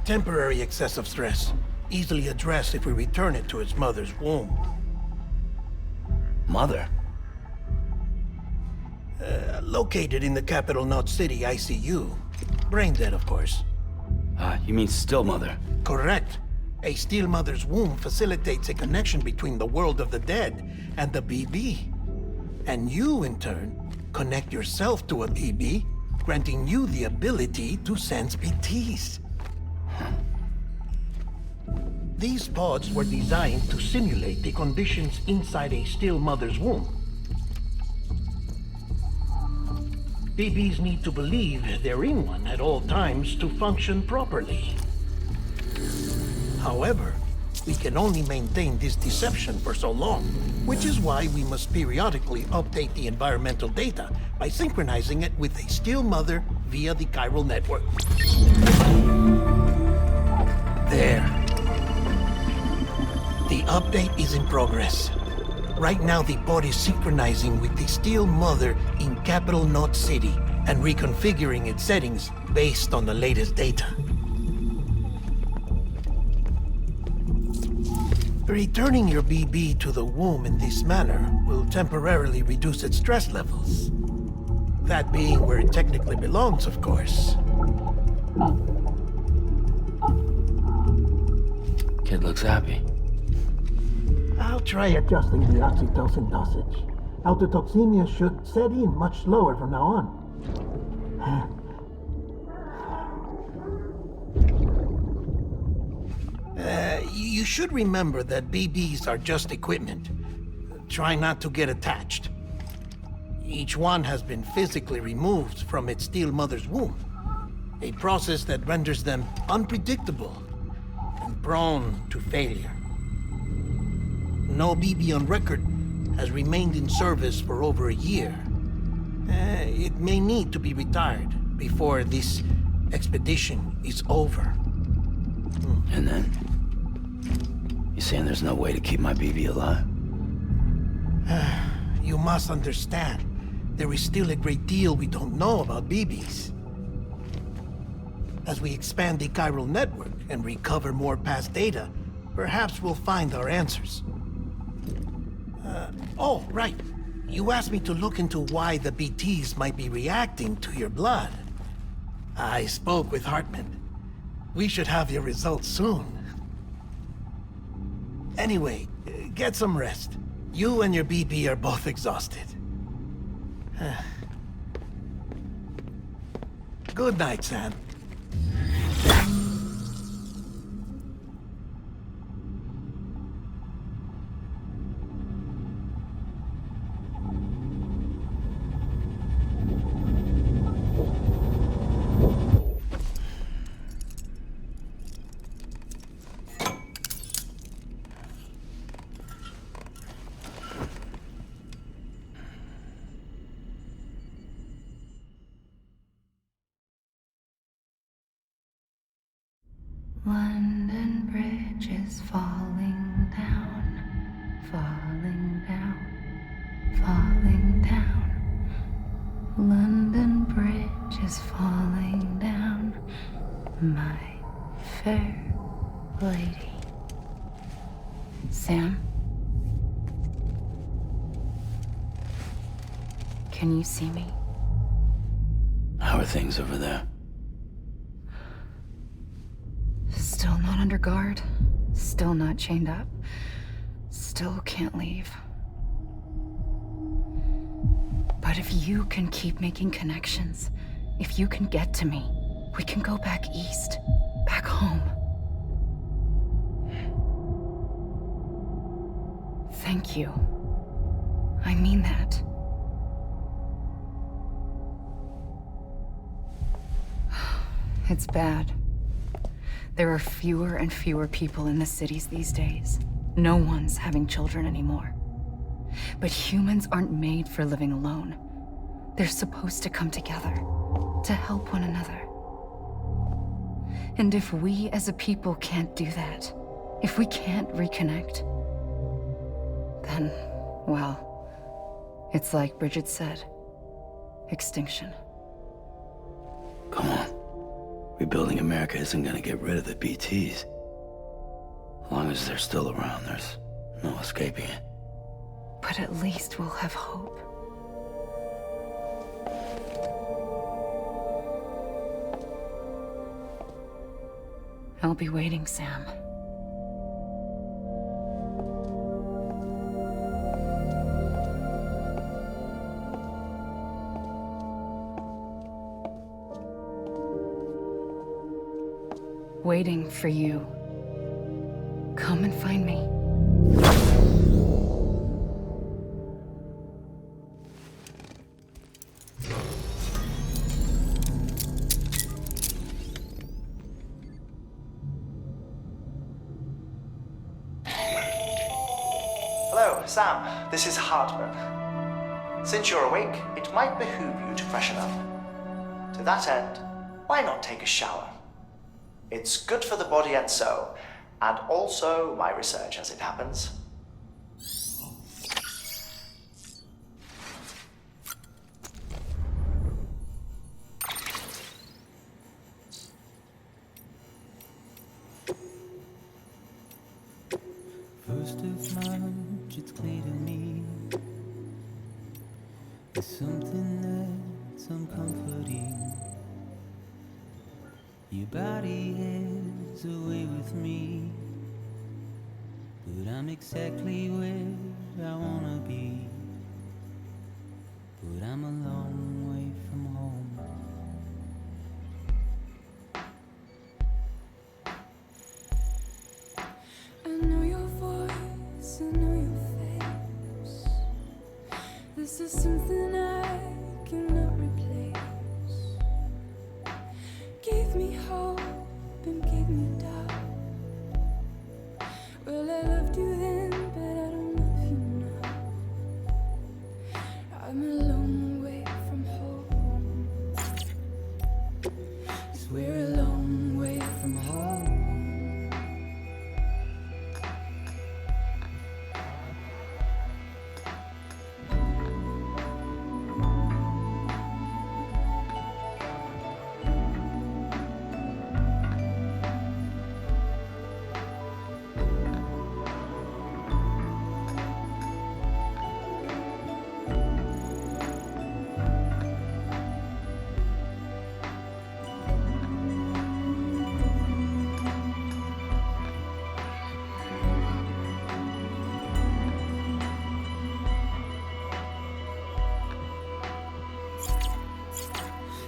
temporary excessive stress. Easily addressed if we return it to its mother's womb. Mother? Located in the capital Knot City ICU. Brain dead, of course. You mean still mother? Correct. A steel mother's womb facilitates a connection between the world of the dead and the BB. And you, in turn, connect yourself to a BB, granting you the ability to sense BTs. These pods were designed to simulate the conditions inside a still mother's womb. BBs need to believe they're in one at all times to function properly. However, we can only maintain this deception for so long, which is why we must periodically update the environmental data by synchronizing it with a still mother via the chiral network. There. The update is in progress. Right now, the pod is synchronizing with the steel mother in capital Knot City and reconfiguring its settings based on the latest data. Returning your BB to the womb in this manner will temporarily reduce its stress levels. That being where it technically belongs, of course. Kid looks happy. I'll try adjusting the oxytocin dosage. Autotoxemia should set in much slower from now on. You should remember that BBs are just equipment. Try not to get attached. Each one has been physically removed from its steel mother's womb. A process that renders them unpredictable and prone to failure. No BB on record has remained in service for over a year. It may need to be retired before this expedition is over. And then? You saying there's no way to keep my BB alive? You must understand, there is still a great deal we don't know about BBs. As we expand the chiral network and recover more past data, perhaps we'll find our answers. Oh, right. You asked me to look into why the BTs might be reacting to your blood. I spoke with Hartman. We should have your results soon. Anyway, get some rest. You and your BB are both exhausted. Good night, Sam. London Bridge is falling down, falling down, falling down. London Bridge is falling down, my fair lady. Sam? Can you see me? How are things over there? Still not under guard. Still not chained up. Still can't leave. But if you can keep making connections, if you can get to me, we can go back east. Back home. Thank you. I mean that. It's bad. There are fewer and fewer people in the cities these days. No one's having children anymore. But humans aren't made for living alone. They're supposed to come together, to help one another. And if we as a people can't do that, if we can't reconnect, then, well, it's like Bridget said, extinction. Come on. Rebuilding America isn't gonna get rid of the BTs. As long as they're still around, there's no escaping it. But at least we'll have hope. I'll be waiting, Sam. Waiting for you. Come and find me. Hello, Sam. This is Hartman. Since you're awake, it might behoove you to freshen up. To that end, why not take a shower? It's good for the body and soul, and also my research as it happens. First of March, it's clear to me there's something that's uncomforting. Your body is away with me, but I'm exactly where I wanna be. But I'm a long way from home. I know your voice, I know your face. This is something I cannot replace. Gave me hope and gave me doubt. Well, I loved you then, but I don't love you now. I'm a long way from home. 'Cause we're a long way from home.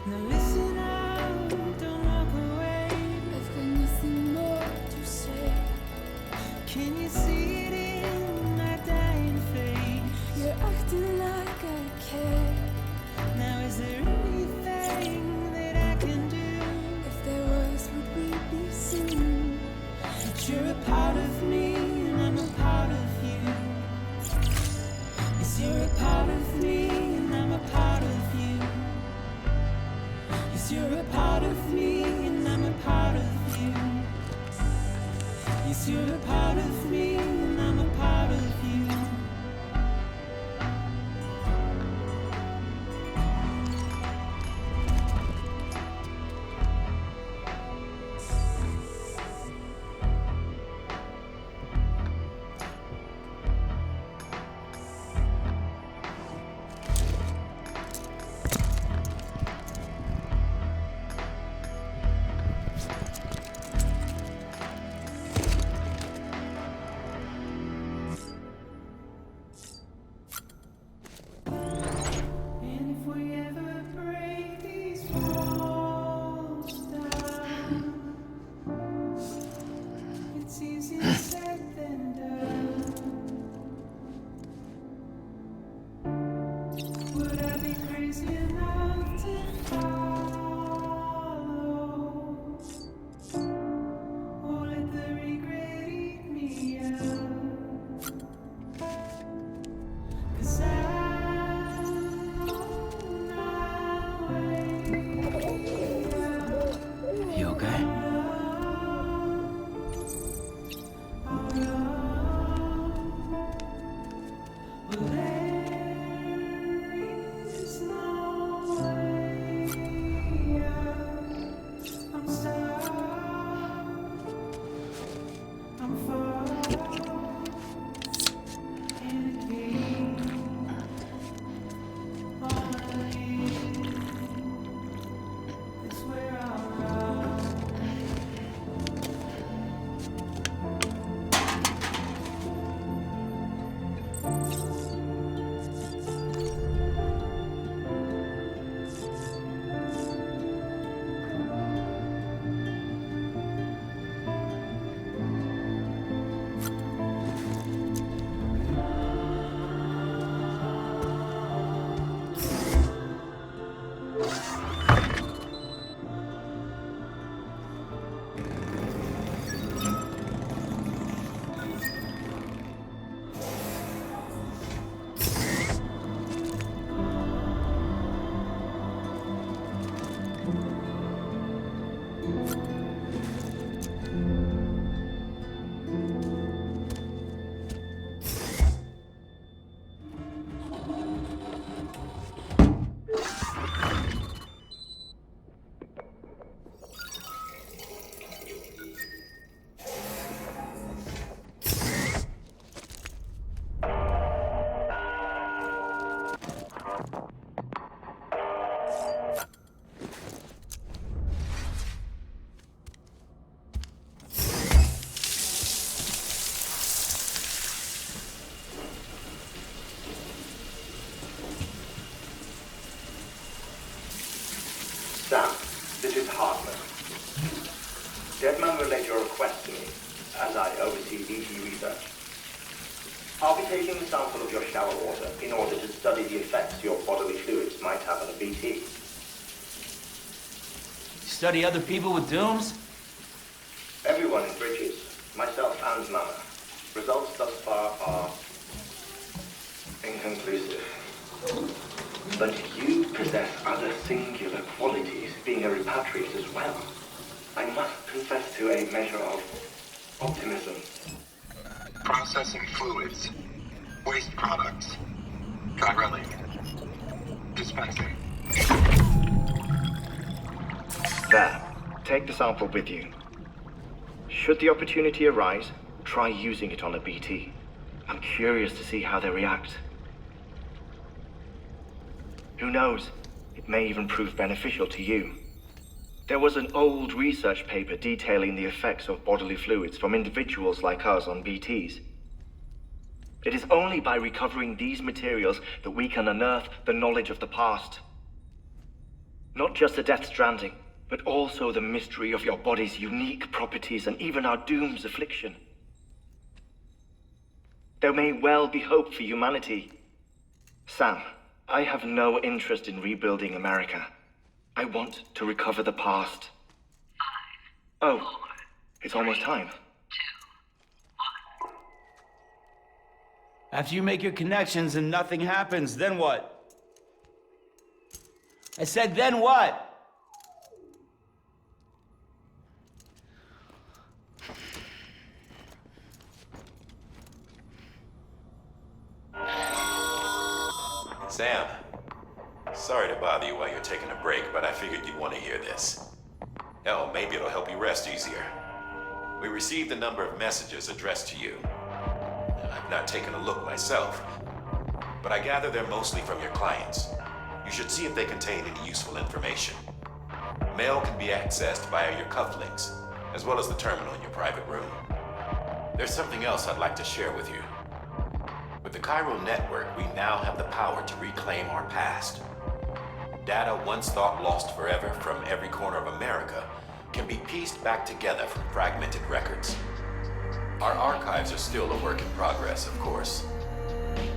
Now listen out, don't walk away. I've got nothing more to say. Can you see it in my dying face? You're acting like I care. Now is there anything that I can do? If there was, would we be seen? That you're a part of me and I'm a part of you. Yes, you're a part of me and I'm a part of you. Yes, you're a part of me and I'm a part of you. Yes, you're a part of me and I'm a part of you. And if we ever break these walls down, it's easier said than done. Would I be crazy enough to follow? Or let the regret eat me up? Sam, this is Hartman. Deadman relayed your request to me, as I oversee BT research. I'll be taking a sample of your shower water in order to study the effects your bodily fluids might have on a BT. Study other people with dooms? Everyone in Bridges, myself and Mama. Results thus far are inconclusive. But you possess other singular qualities, being a repatriate as well. I must confess to a measure of optimism. Processing fluids. Waste products. Chirelli. Dispensing. There. Take the sample with you. Should the opportunity arise, try using it on a BT. I'm curious to see how they react. Who knows? It may even prove beneficial to you. There was an old research paper detailing the effects of bodily fluids from individuals like us on BTs. It is only by recovering these materials that we can unearth the knowledge of the past. Not just the Death Stranding, but also the mystery of your body's unique properties and even our doom's affliction. There may well be hope for humanity. Sam, I have no interest in rebuilding America. I want to recover the past. 5, 4, it's almost time. 2, 1. After you make your connections and nothing happens, then what? I said, then what? Sam, sorry to bother you while you're taking a break, but I figured you'd want to hear this. Hell, maybe it'll help you rest easier. We received a number of messages addressed to you. I've not taken a look myself, but I gather they're mostly from your clients. You should see if they contain any useful information. Mail can be accessed via your cufflinks, as well as the terminal in your private room. There's something else I'd like to share with you. With the chiral network, we now have the power to reclaim our past. Data once thought lost forever from every corner of America can be pieced back together from fragmented records. Our archives are still a work in progress, of course.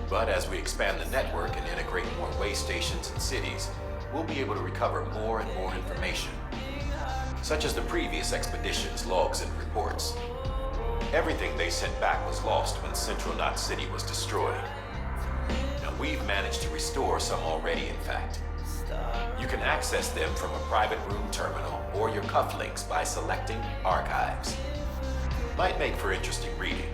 But as we expand the network and integrate more way stations and cities, we'll be able to recover more and more information, such as the previous expedition's logs and reports. Everything they sent back was lost when Central Knot City was destroyed. Now we've managed to restore some already, in fact. You can access them from a private room terminal or your cufflinks by selecting Archives. Might make for interesting reading.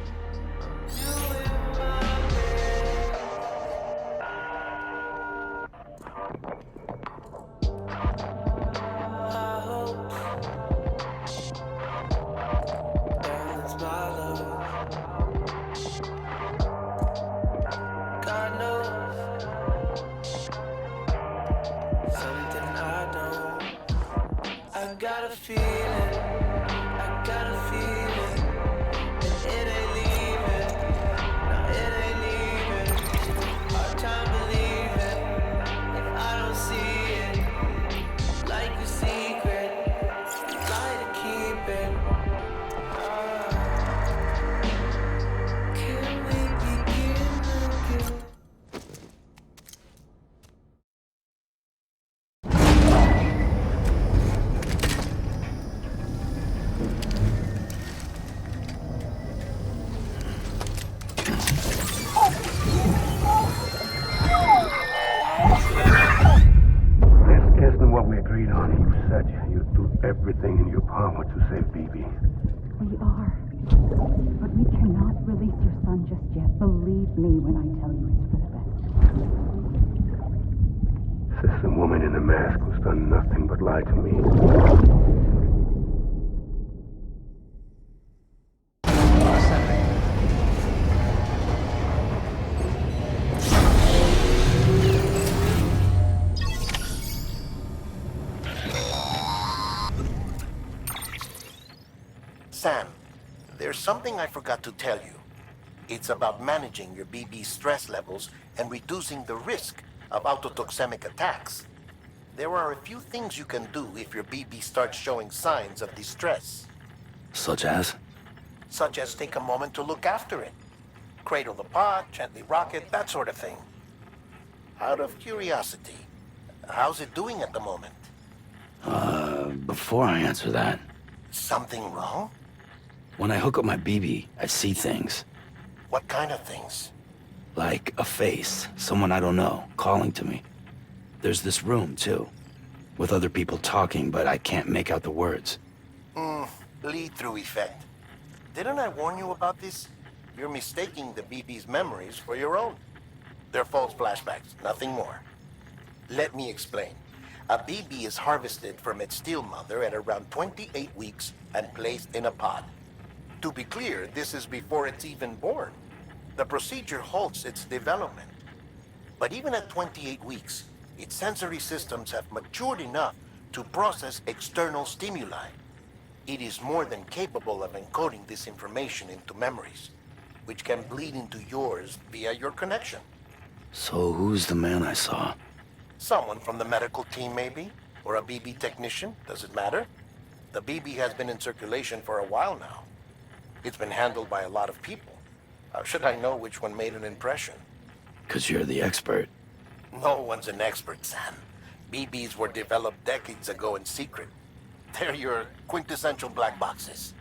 Everything in your power to save Bibi. We are. But we cannot release your son just yet. Believe me when I tell you it's for the best. Says the woman in the mask who's done nothing but lie to me. something I forgot to tell you. It's about managing your BB stress levels and reducing the risk of autotoxemic attacks. There are a few things you can do if your BB starts showing signs of distress. Such as? Such as take a moment to look after it. Cradle the pot, gently rock it, that sort of thing. Out of curiosity, how's it doing at the moment? Before I answer that... Something wrong? When I hook up my BB, I see things. What kind of things? Like a face, someone I don't know, calling to me. There's this room, too, with other people talking, but I can't make out the words. Lead-through effect. Didn't I warn you about this? You're mistaking the BB's memories for your own. They're false flashbacks, nothing more. Let me explain. A BB is harvested from its steel mother at around 28 weeks and placed in a pod. To be clear, this is before it's even born. The procedure halts its development. But even at 28 weeks, its sensory systems have matured enough to process external stimuli. It is more than capable of encoding this information into memories, which can bleed into yours via your connection. So who's the man I saw? Someone from the medical team, maybe? Or a BB technician? Does it matter? The BB has been in circulation for a while now. It's been handled by a lot of people. How should I know which one made an impression? 'Cause you're the expert. No one's an expert, Sam. BBs were developed decades ago in secret. They're your quintessential black boxes.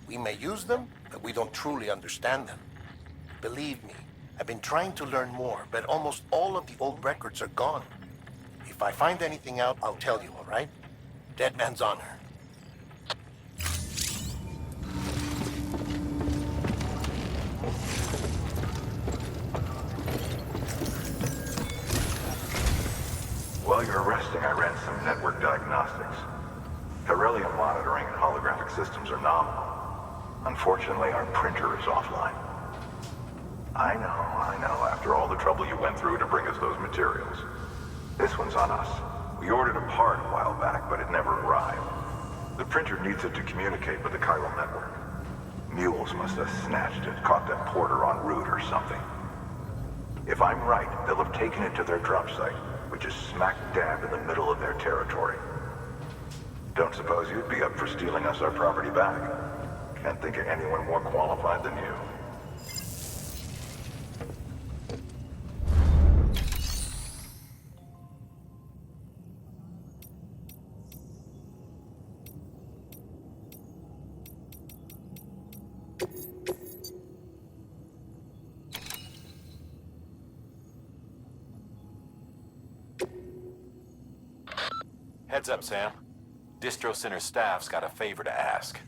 We may use them, but we don't truly understand them. Believe me, I've been trying to learn more, but almost all of the old records are gone. If I find anything out, I'll tell you, all right? Dead man's honor. While you're resting, I ran some network diagnostics. Beryllium monitoring and holographic systems are nominal. Unfortunately, our printer is offline. I know, after all the trouble you went through to bring us those materials. This one's on us. We ordered a part a while back, but it never arrived. The printer needs it to communicate with the chiral network. Mules must have snatched it, caught that porter en route or something. If I'm right, they'll have taken it to their drop site, which is smack dab in the middle of their territory. Don't suppose you'd be up for stealing us our property back? Can't think of anyone more qualified than you. Heads up, Sam. Distro Center staff's got a favor to ask.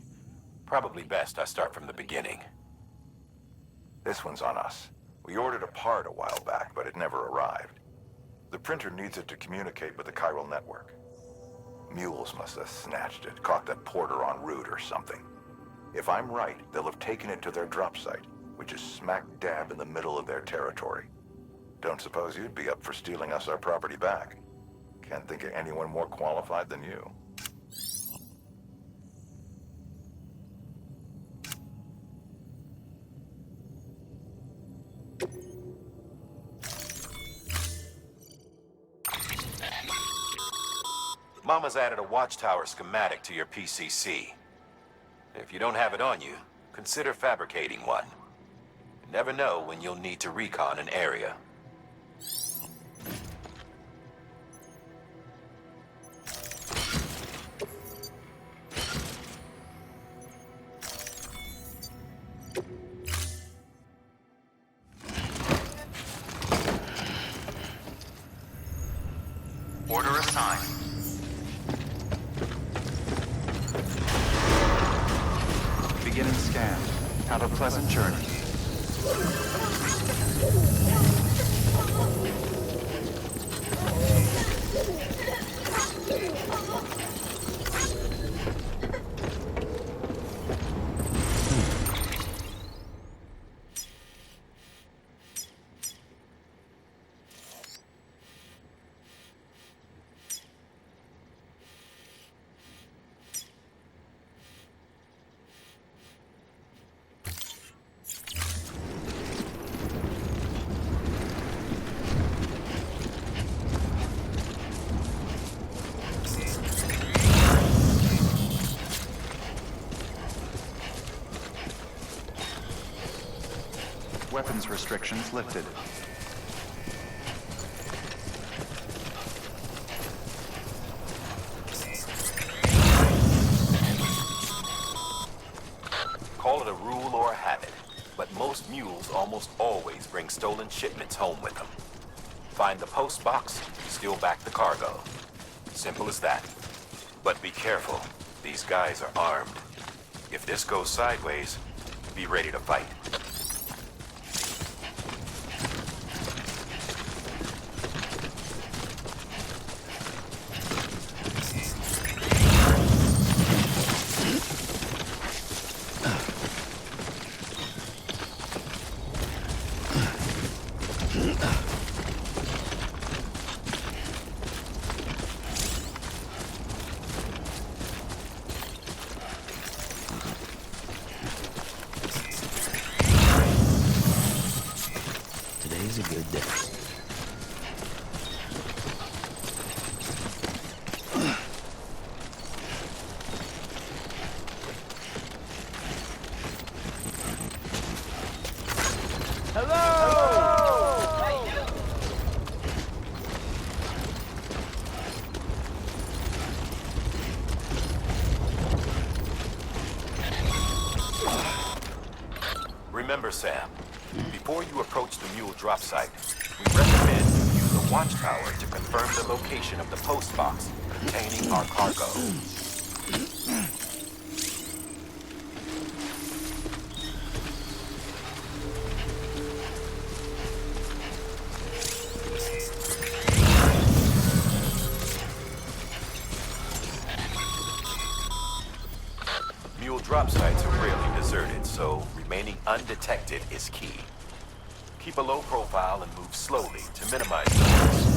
Probably best I start from the beginning. This one's on us. We ordered a part a while back, but it never arrived. The printer needs it to communicate with the chiral network. Mules must have snatched it, caught that porter en route or something. If I'm right, they'll have taken it to their drop site, which is smack dab in the middle of their territory. Don't suppose you'd be up for stealing us our property back? Can't think of anyone more qualified than you. Mama's added a watchtower schematic to your PCC. If you don't have it on you, consider fabricating one. You never know when you'll need to recon an area. Order assigned. Beginning scan. Have a pleasant journey. weapons restrictions lifted. Call it a rule or a habit, but most mules almost always bring stolen shipments home with them. Find the post box, steal back the cargo. Simple as that. But be careful. These guys are armed. If this goes sideways, be ready to fight. Today's a good day. Remember, Sam, before you approach the mule drop site, we recommend you use the watchtower to confirm the location of the post box containing our cargo. Mule drop sites are rarely deserted, so remaining undetected is key. Keep a low profile and move slowly to minimize noise.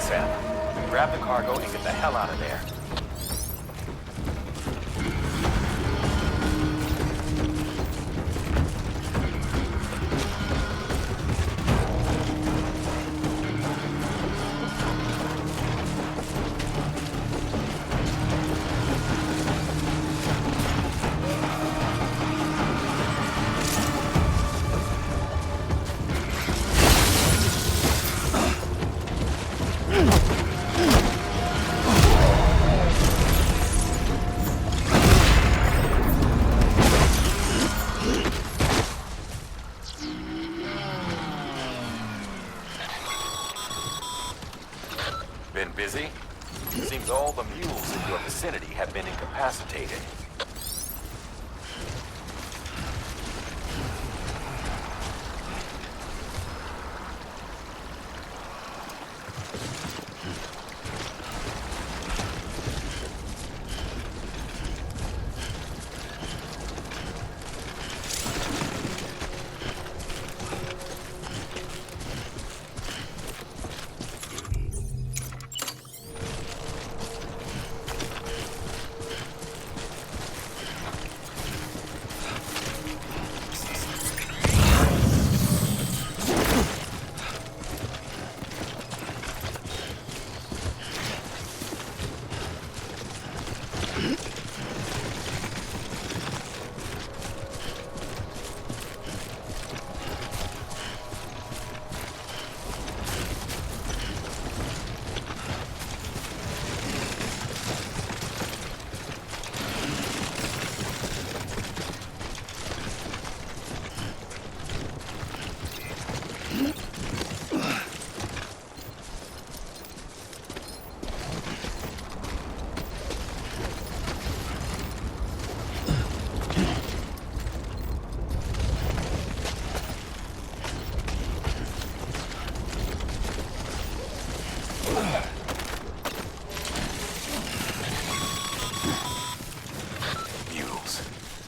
Sam. Grab the cargo and get the hell out of there. Been busy? Seems all the mules in your vicinity have been incapacitated.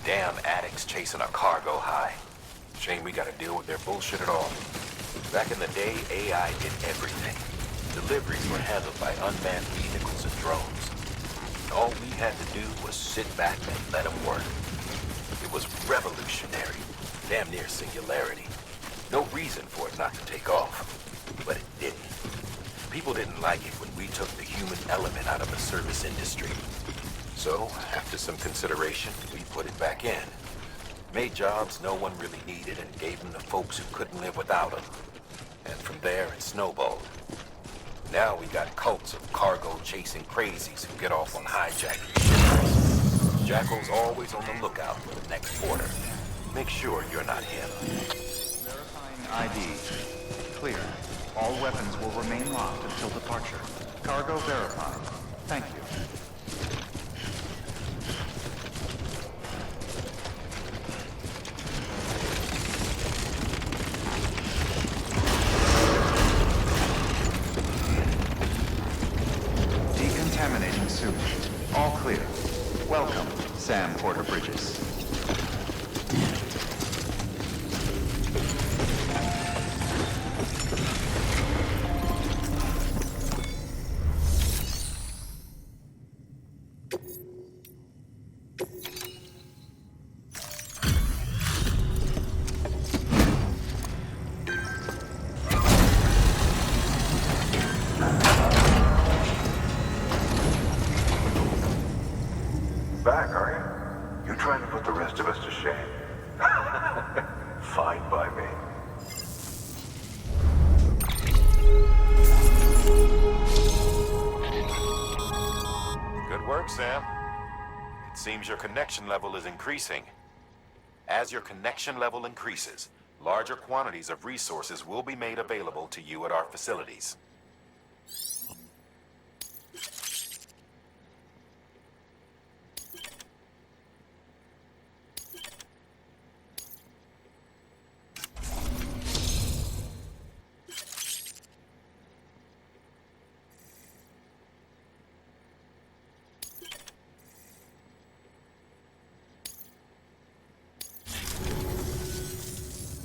Damn addicts chasing a cargo high. Shame we gotta deal with their bullshit at all. Back in the day, AI did everything. Deliveries were handled by unmanned vehicles and drones. All we had to do was sit back and let them work. It was revolutionary, damn near singularity. No reason for it not to take off, but it didn't. People didn't like it when we took the human element out of the service industry. So, after some consideration, we put it back in. Made jobs no one really needed and gave them to folks who couldn't live without them. And from there, it snowballed. Now we got cults of cargo-chasing crazies who get off on hijacking ships. Jackal's always on the lookout for the next order. Make sure you're not him. Verifying ID. Clear. All weapons will remain locked until departure. Cargo verified. Thank you. Decontaminating suit. All clear. Welcome, Sam Porter Bridges. Back, are you? You trying to put the rest of us to shame? Fine by me. Good work, Sam. It seems your connection level is increasing. As your connection level increases, larger quantities of resources will be made available to you at our facilities.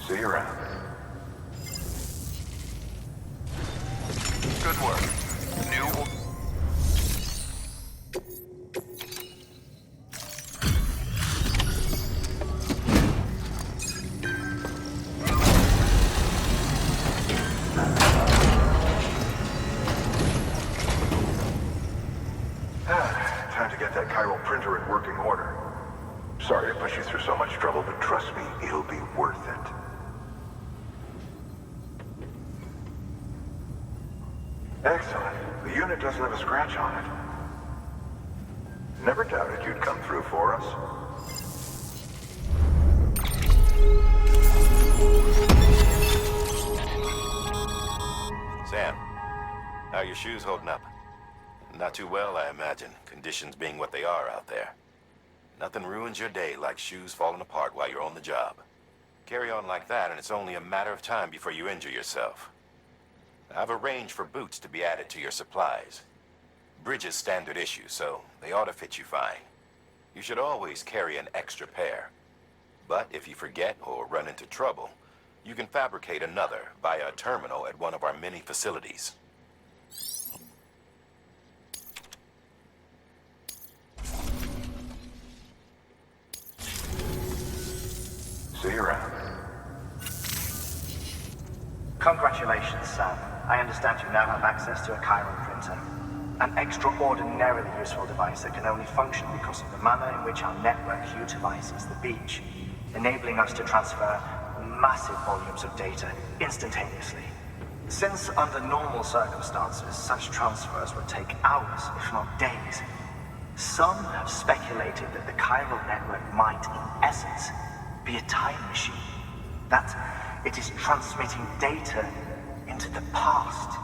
See you around. Good work. New... Time to get that chiral printer in working order. Sorry to put you through so much trouble, but trust me, it'll be worth it. Excellent. The unit doesn't have a scratch on it. Never doubted you'd come through for us. Sam, how are your shoes holding up? Not too well, I imagine, conditions being what they are out there. Nothing ruins your day like shoes falling apart while you're on the job. Carry on like that, and it's only a matter of time before you injure yourself. I've arranged for boots to be added to your supplies. Bridges standard issue, so they ought to fit you fine. You should always carry an extra pair. But if you forget or run into trouble, you can fabricate another via a terminal at one of our many facilities. See you around. Congratulations, Sam. I understand you now have access to a chiral printer. An extraordinarily useful device that can only function because of the manner in which our network utilizes the beach, enabling us to transfer massive volumes of data instantaneously. Since under normal circumstances, such transfers would take hours, if not days, some have speculated that the chiral network might, in essence, be a time machine. That it is transmitting data into the past.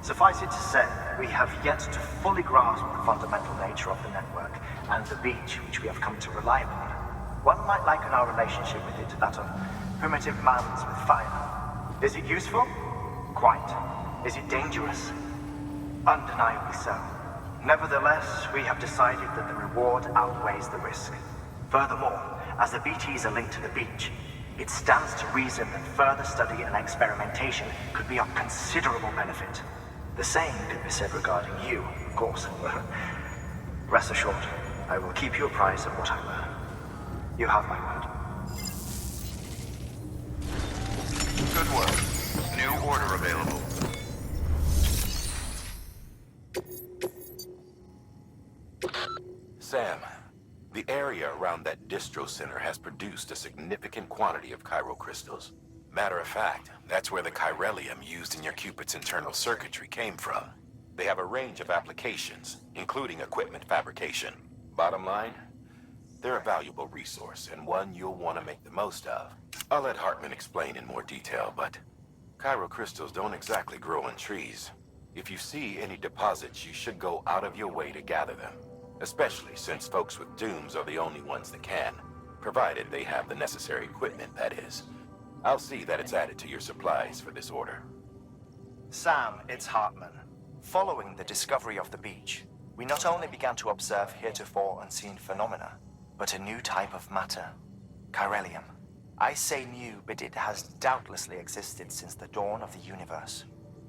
Suffice it to say, we have yet to fully grasp the fundamental nature of the network and the beach which we have come to rely upon. One might liken our relationship with it to that of primitive mountains with fire. Is it useful? Quite. Is it dangerous? Undeniably so. Nevertheless, we have decided that the reward outweighs the risk. Furthermore, as the BTs are linked to the beach, it stands to reason that further study and experimentation could be of considerable benefit. The same could be said regarding you, of course. Rest assured, I will keep you apprised of what I learn. You have my word. Good work. New order available. Sam, the area around that distro center has produced a significant quantity of chiral crystals. Matter of fact, that's where the chiralium used in your Cupid's internal circuitry came from. They have a range of applications, including equipment fabrication. Bottom line, they're a valuable resource and one you'll want to make the most of. I'll let Hartman explain in more detail, but chiral crystals don't exactly grow on trees. If you see any deposits, you should go out of your way to gather them. Especially since folks with dooms are the only ones that can, provided they have the necessary equipment, that is. I'll see that it's added to your supplies for this order. Sam, it's Hartman. Following the discovery of the beach, we not only began to observe heretofore unseen phenomena, but a new type of matter, chiralium. I say new, but it has doubtlessly existed since the dawn of the universe.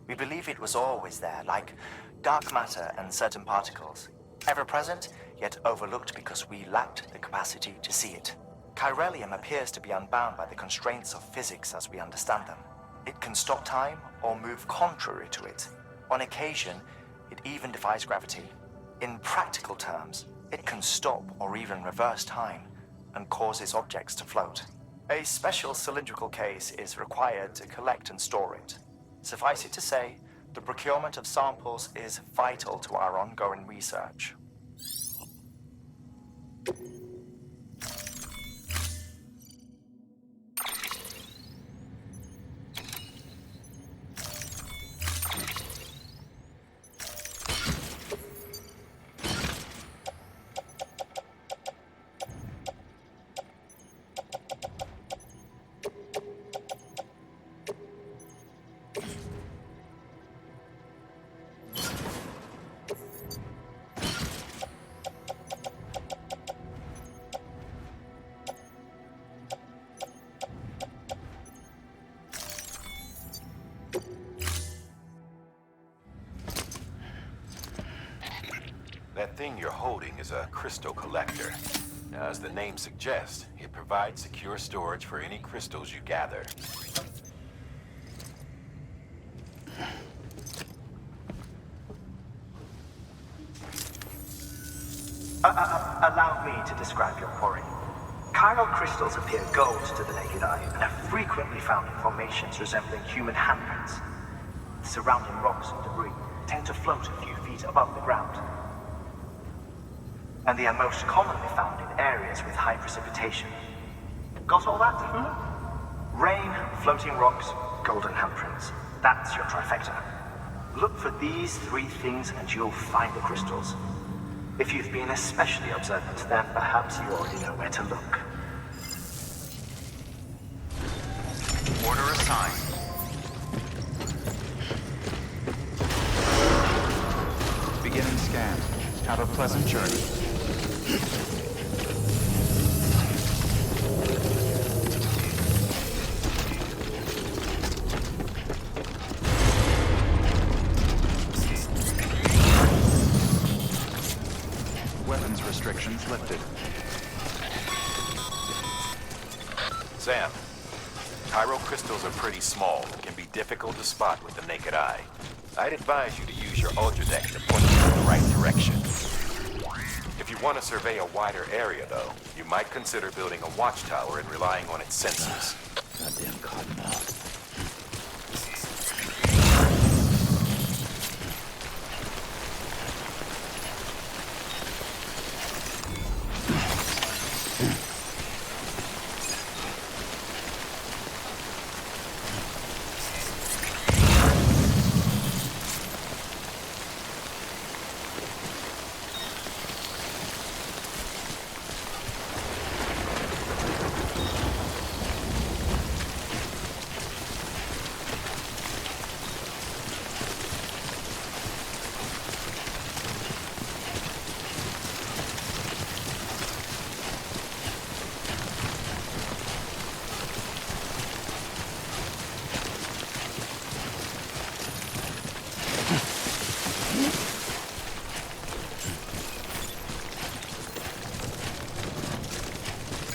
We believe it was always there, like dark matter and certain particles. Ever present, yet overlooked because we lacked the capacity to see it. Chiralium appears to be unbound by the constraints of physics as we understand them. It can stop time or move contrary to it. On occasion, it even defies gravity. In practical terms, it can stop or even reverse time and causes objects to float. A special cylindrical case is required to collect and store it. Suffice it to say, the procurement of samples is vital to our ongoing research. That thing you're holding is a crystal collector. Now, as the name suggests, it provides secure storage for any crystals you gather. Allow me to describe your quarry. Chiral crystals appear gold to the naked eye and are frequently found in formations resembling human handprints. The surrounding rocks and debris tend to float a few feet above the ground. And they are most commonly found in areas with high precipitation. Got all that? Rain, floating rocks, golden handprints. That's your trifecta. Look for these three things and you'll find the crystals. If you've been especially observant, then perhaps you already know where to look. Order assigned. Beginning scan. Have a pleasant journey. Weapons restrictions lifted. Sam, chiral crystals are pretty small and can be difficult to spot with the naked eye. I'd advise you to use your ultradeck to point you in the right direction. If you want to survey a wider area, though, you might consider building a watchtower and relying on its sensors. Goddamn cottonmouth.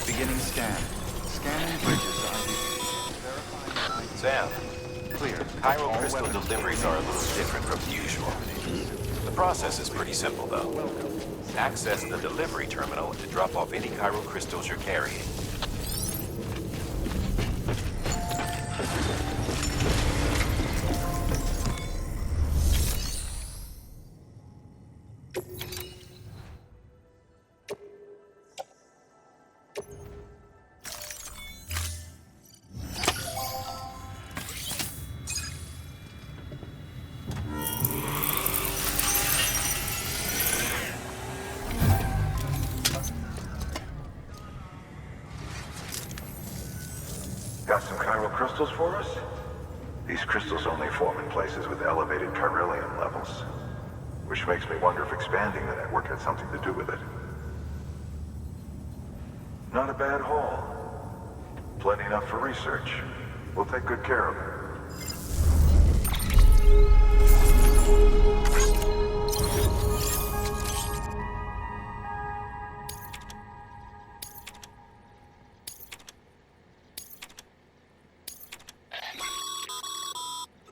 Beginning scan. Scanning bridges ID. Verifying ID. Sam, Clear. chiral All crystal weapons deliveries are a little different from usual. The process is pretty simple, though. Access the delivery terminal to drop off any chiral crystals you're carrying. Got some chiral crystals for us? These crystals only form in places with elevated chiralium levels, which makes me wonder if expanding the network had something to do with it. Not a bad haul. Plenty enough for research. We'll take good care of it.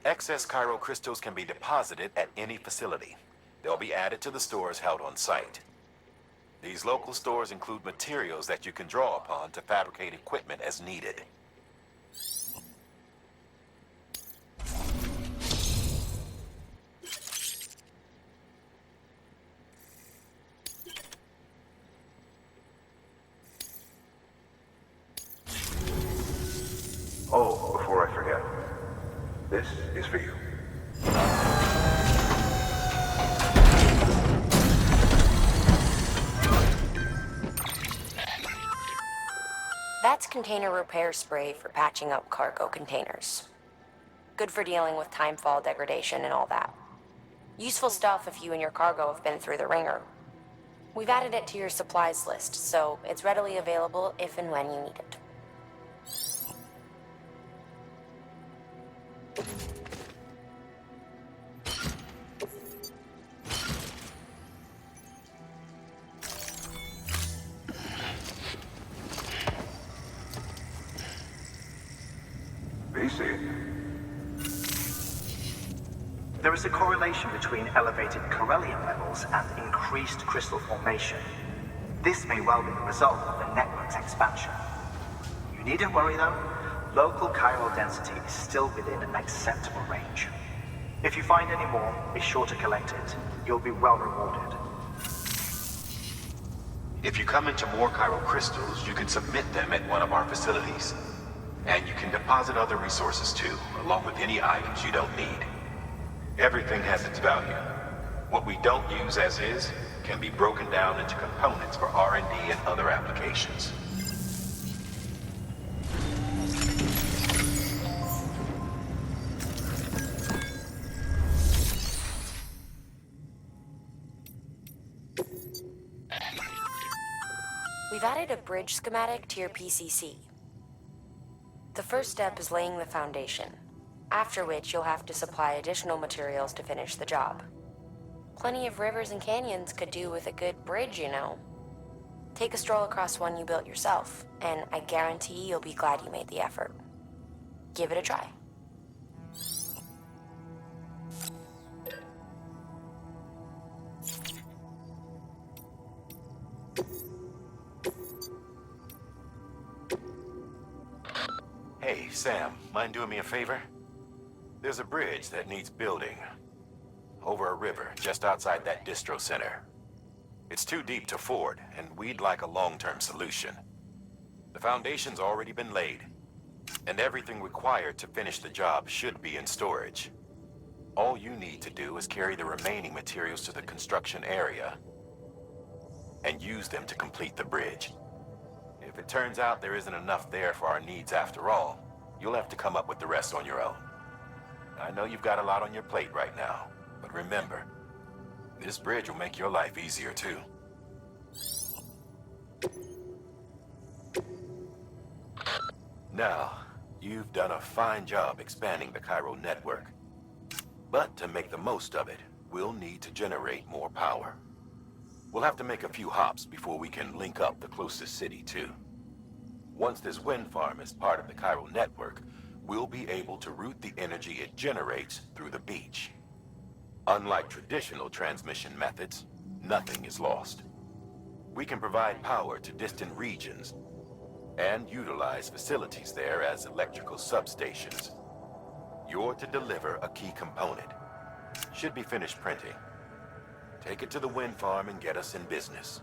Excess chiral crystals can be deposited at any facility. They'll be added to the stores held on site. These local stores include materials that you can draw upon to fabricate equipment as needed. Oh, before I forget, this is for you. That's container repair spray for patching up cargo containers. Good for dealing with timefall degradation and all that. Useful stuff if you and your cargo have been through the ringer. We've added it to your supplies list, so it's readily available if and when you need it. There is a correlation between elevated Corellium levels and increased crystal formation. This may well be the result of the network's expansion. You needn't worry though. Local chiral density is still within an acceptable range. If you find any more, be sure to collect it. You'll be well rewarded. If you come into more chiral crystals, you can submit them at one of our facilities. And you can deposit other resources too, along with any items you don't need. Everything has its value. What we don't use as is can be broken down into components for R&D and other applications. We've added a bridge schematic to your PCC. The first step is laying the foundation, after which you'll have to supply additional materials to finish the job. Plenty of rivers and canyons could do with a good bridge, you know. Take a stroll across one you built yourself, and I guarantee you'll be glad you made the effort. Give it a try. Hey, Sam, mind doing me a favor? There's a bridge that needs building. Over a river, just outside that distro center. It's too deep to ford, and we'd like a long-term solution. The foundation's already been laid, and everything required to finish the job should be in storage. All you need to do is carry the remaining materials to the construction area, and use them to complete the bridge. If it turns out there isn't enough there for our needs after all, you'll have to come up with the rest on your own. I know you've got a lot on your plate right now, but remember, this bridge will make your life easier too. Now, you've done a fine job expanding the chiral network. But to make the most of it, we'll need to generate more power. We'll have to make a few hops before we can link up the closest city too. Once this wind farm is part of the chiral network, we'll be able to route the energy it generates through the beach. Unlike traditional transmission methods, nothing is lost. We can provide power to distant regions and utilize facilities there as electrical substations. You're to deliver a key component. Should be finished printing. Take it to the wind farm and get us in business.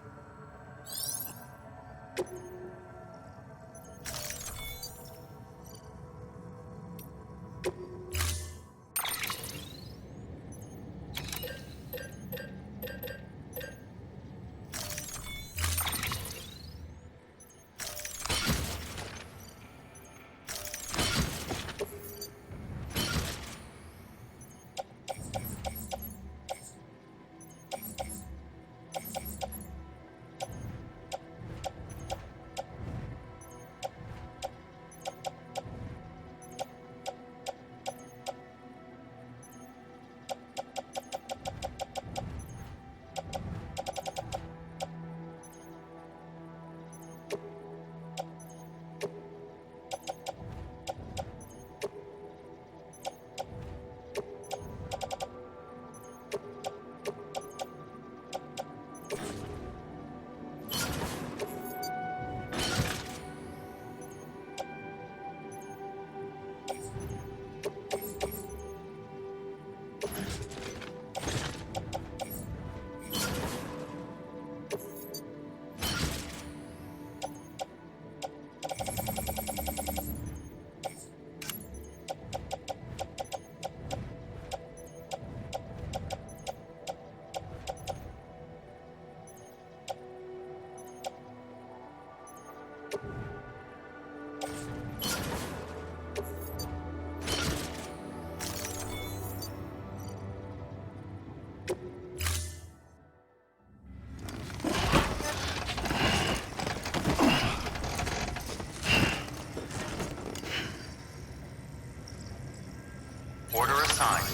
Order assigned.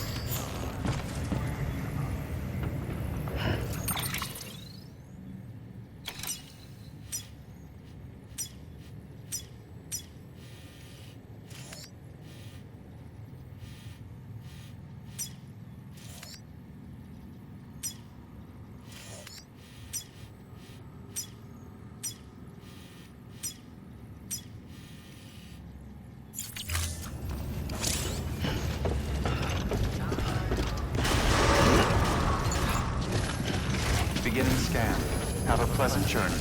Beginning scan. Have a pleasant journey.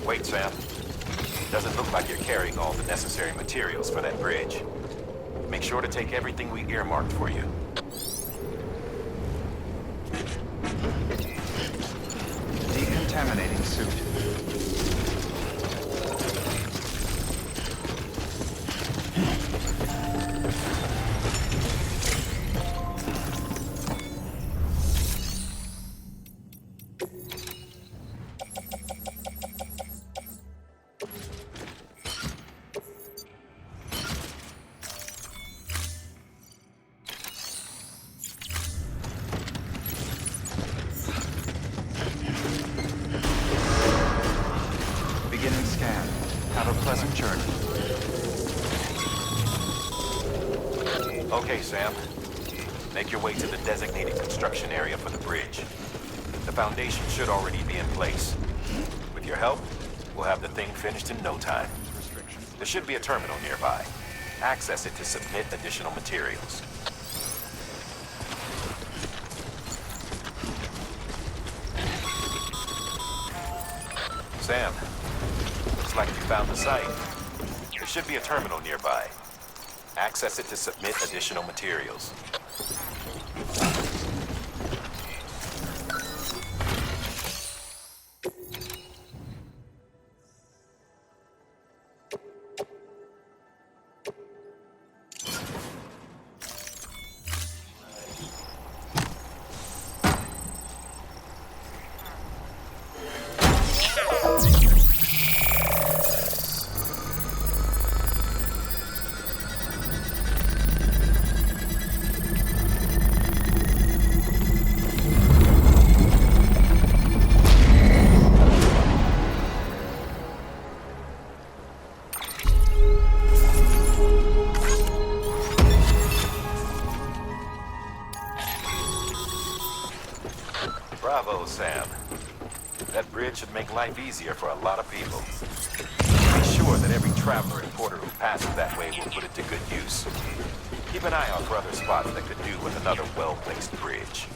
Wait, Sam. Doesn't look like you're carrying all the necessary materials for that bridge. Make sure to take everything we earmarked for you. Decontaminating suit. Beginning scan. Have a pleasant journey. Okay, Sam. Make your way to the designated construction area for the bridge. The foundation should already be in place. With your help, we'll have the thing finished in no time. There should be a terminal nearby. Access it to submit additional materials. Sam, looks like you found the site. There should be a terminal nearby. Access it to submit additional materials. Bravo, Sam. That bridge should make life easier for a lot of people. Be sure that every traveler and porter who passes that way will put it to good use. Keep an eye out for other spots that could do with another well-placed bridge.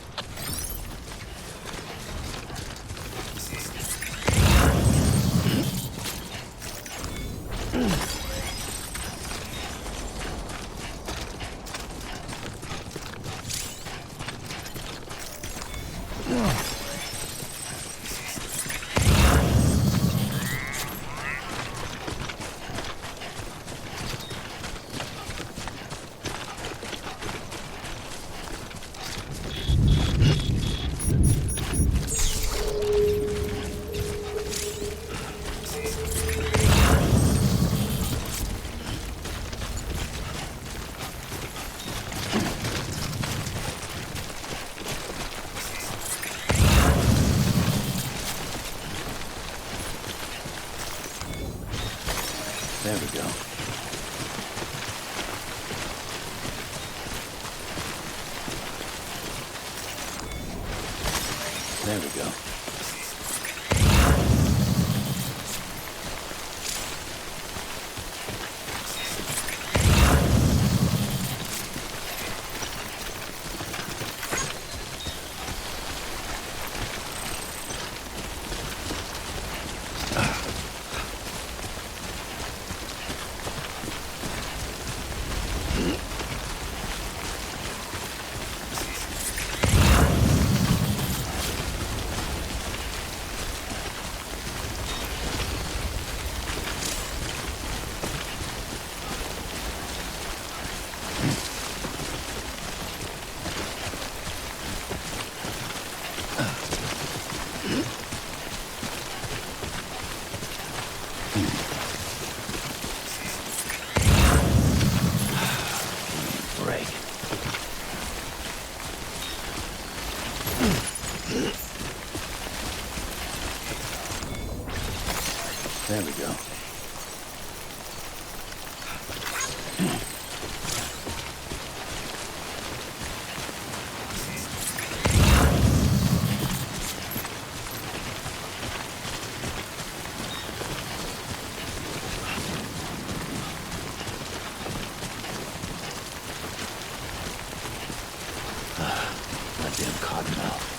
There we go. There we go. There we go. Goddamn cottonmouth.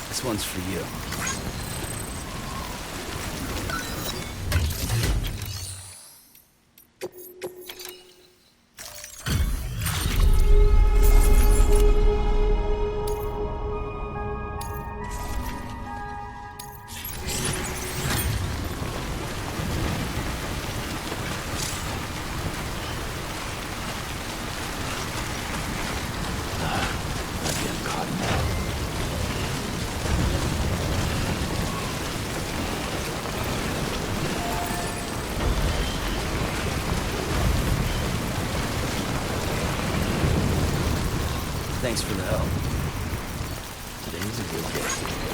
This one's for you. Thanks for the help. Today's a good day.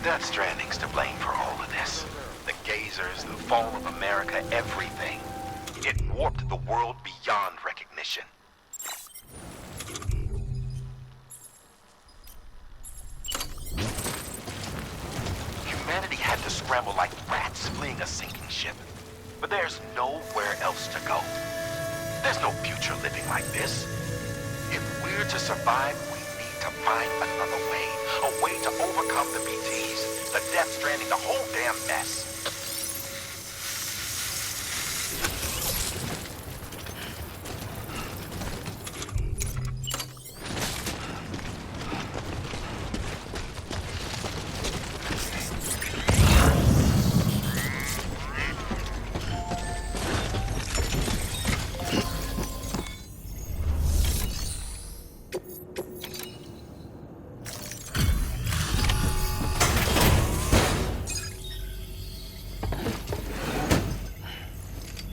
Death Stranding's to blame for all of this. The gazers, the fall of America, everything. It warped the world beyond recognition. Humanity had to scramble like rats fleeing a sinking ship. But there's nowhere else to go. There's no future living like this. If we're to survive, we need to find another way. A way to overcome the BTs, the Death Stranding, the whole damn mess.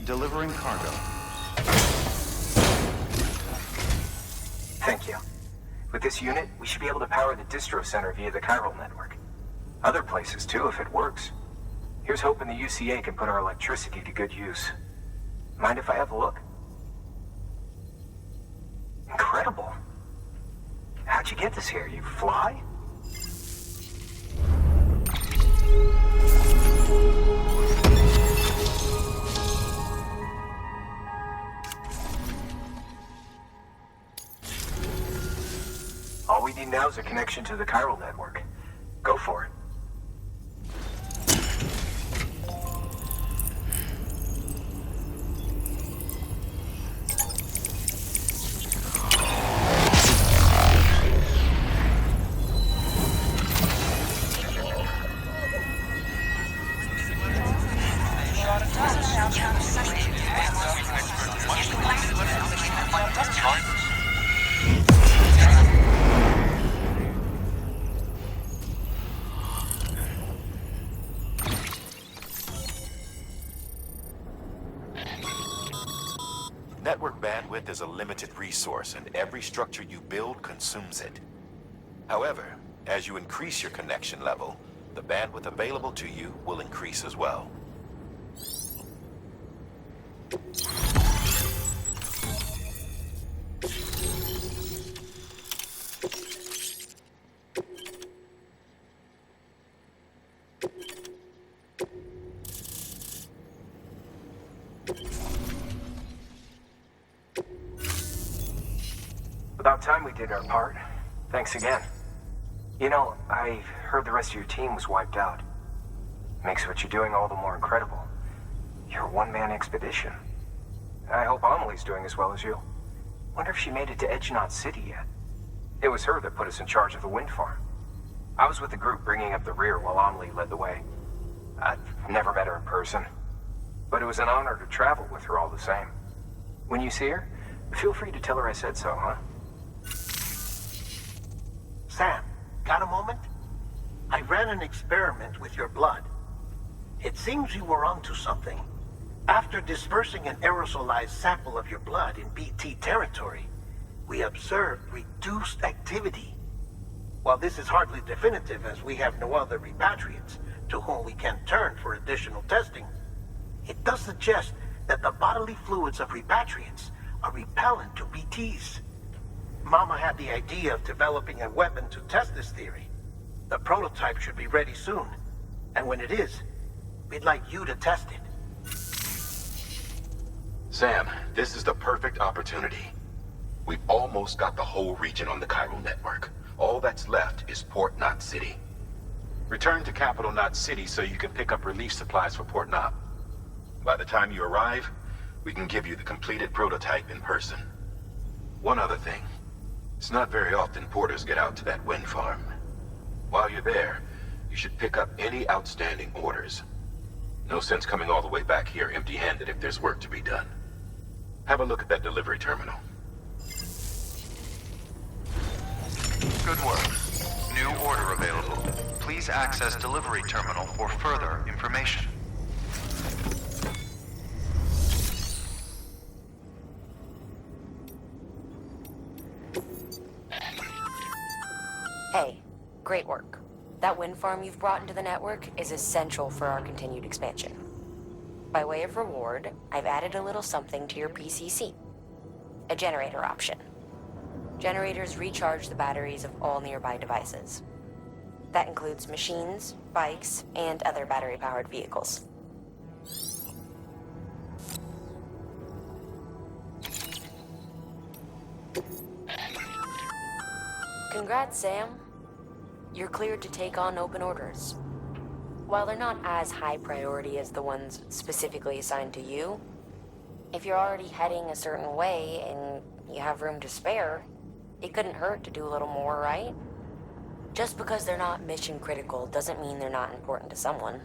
Delivering cargo. Thank you. With this unit, we should be able to power the distro center via the chiral network. Other places too, if it works. Here's hoping the UCA can put our electricity to good use. Mind if I have a look? Incredible. How'd you get this here? You fly? All we need now is a connection to the chiral network. Go for it. Network bandwidth is a limited resource, and every structure you build consumes it. However, as you increase your connection level, the bandwidth available to you will increase as well. About time we did our part. Thanks again. You know, I heard the rest of your team was wiped out. Makes what you're doing all the more incredible. You're a one-man expedition. I hope Amelie's doing as well as you. Wonder if she made it to Edgenot City yet. It was her that put us in charge of the wind farm. I was with the group bringing up the rear while Amelie led the way. I've never met her in person, but it was an honor to travel with her all the same. When you see her, feel free to tell her I said so, huh? Sam, got a moment? I ran an experiment with your blood. It seems you were onto something. After dispersing an aerosolized sample of your blood in BT territory, we observed reduced activity. While this is hardly definitive, as we have no other repatriates to whom we can turn for additional testing, it does suggest that the bodily fluids of repatriates are repellent to BTs. Mama had the idea of developing a weapon to test this theory. The prototype should be ready soon, and when it is, we'd like you to test it. Sam, this is the perfect opportunity. We've almost got the whole region on the chiral network. All that's left is Port Knot City. Return to Capital Knot City so you can pick up relief supplies for Port Knot. By the time you arrive, we can give you the completed prototype in person. One other thing. It's not very often porters get out to that wind farm. While you're there, you should pick up any outstanding orders. No sense coming all the way back here empty-handed if there's work to be done. Have a look at that delivery terminal. Good work. New order available. Please access delivery terminal for further information. Hey, great work. That wind farm you've brought into the network is essential for our continued expansion. By way of reward, I've added a little something to your PCC. A generator option. Generators recharge the batteries of all nearby devices. That includes machines, bikes, and other battery-powered vehicles. Congrats, Sam. You're cleared to take on open orders. While they're not as high priority as the ones specifically assigned to you, if you're already heading a certain way and you have room to spare, it couldn't hurt to do a little more, right? Just because they're not mission critical doesn't mean they're not important to someone.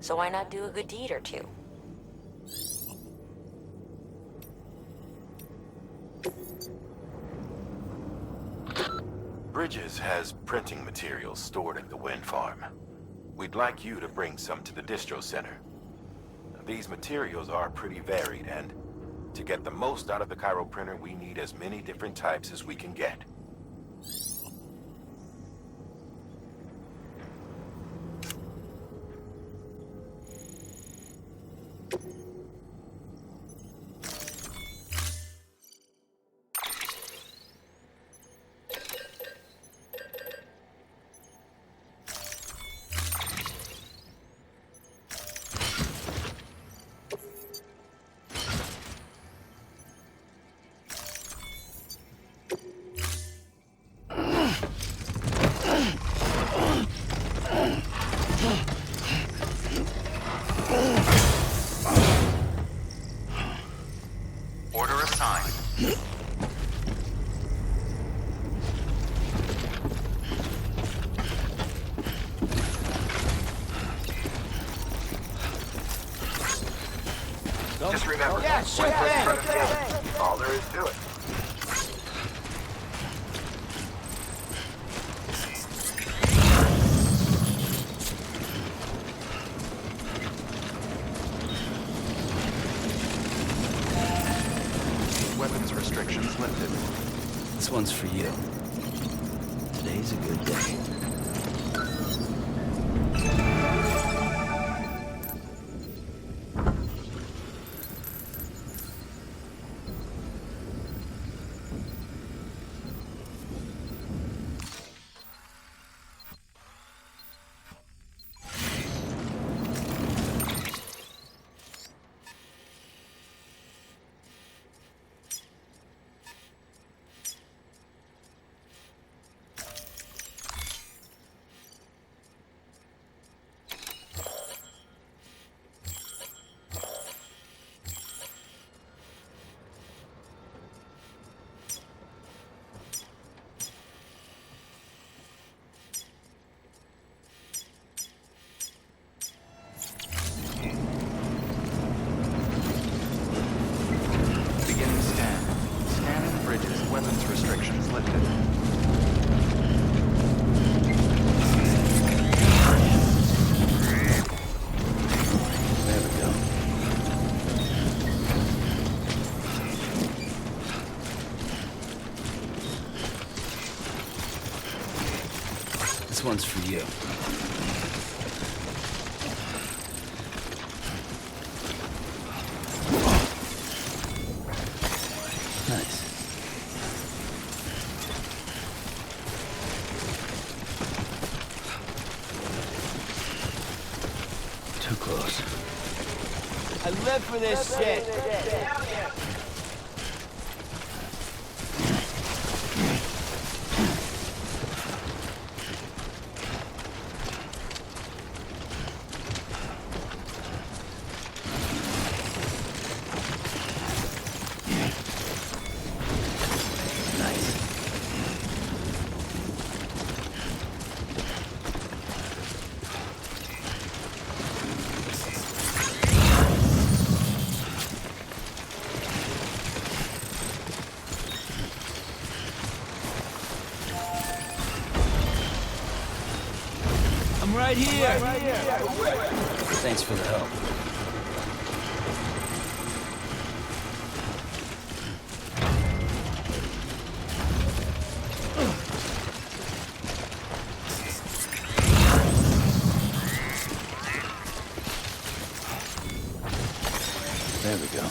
So why not do a good deed or two? Bridges has printing materials stored at the wind farm. We'd like you to bring some to the distro center. These materials are pretty varied, and to get the most out of the chiral printer, we need as many different types as we can get. Order assigned. Just remember, Yeah, sure thing. all there is to it. Weapons restrictions lifted. This one's for you. Today's a good day. one's for you. Nice. Too close. I live for this shit. I'm right here. Thanks for the help. There we go.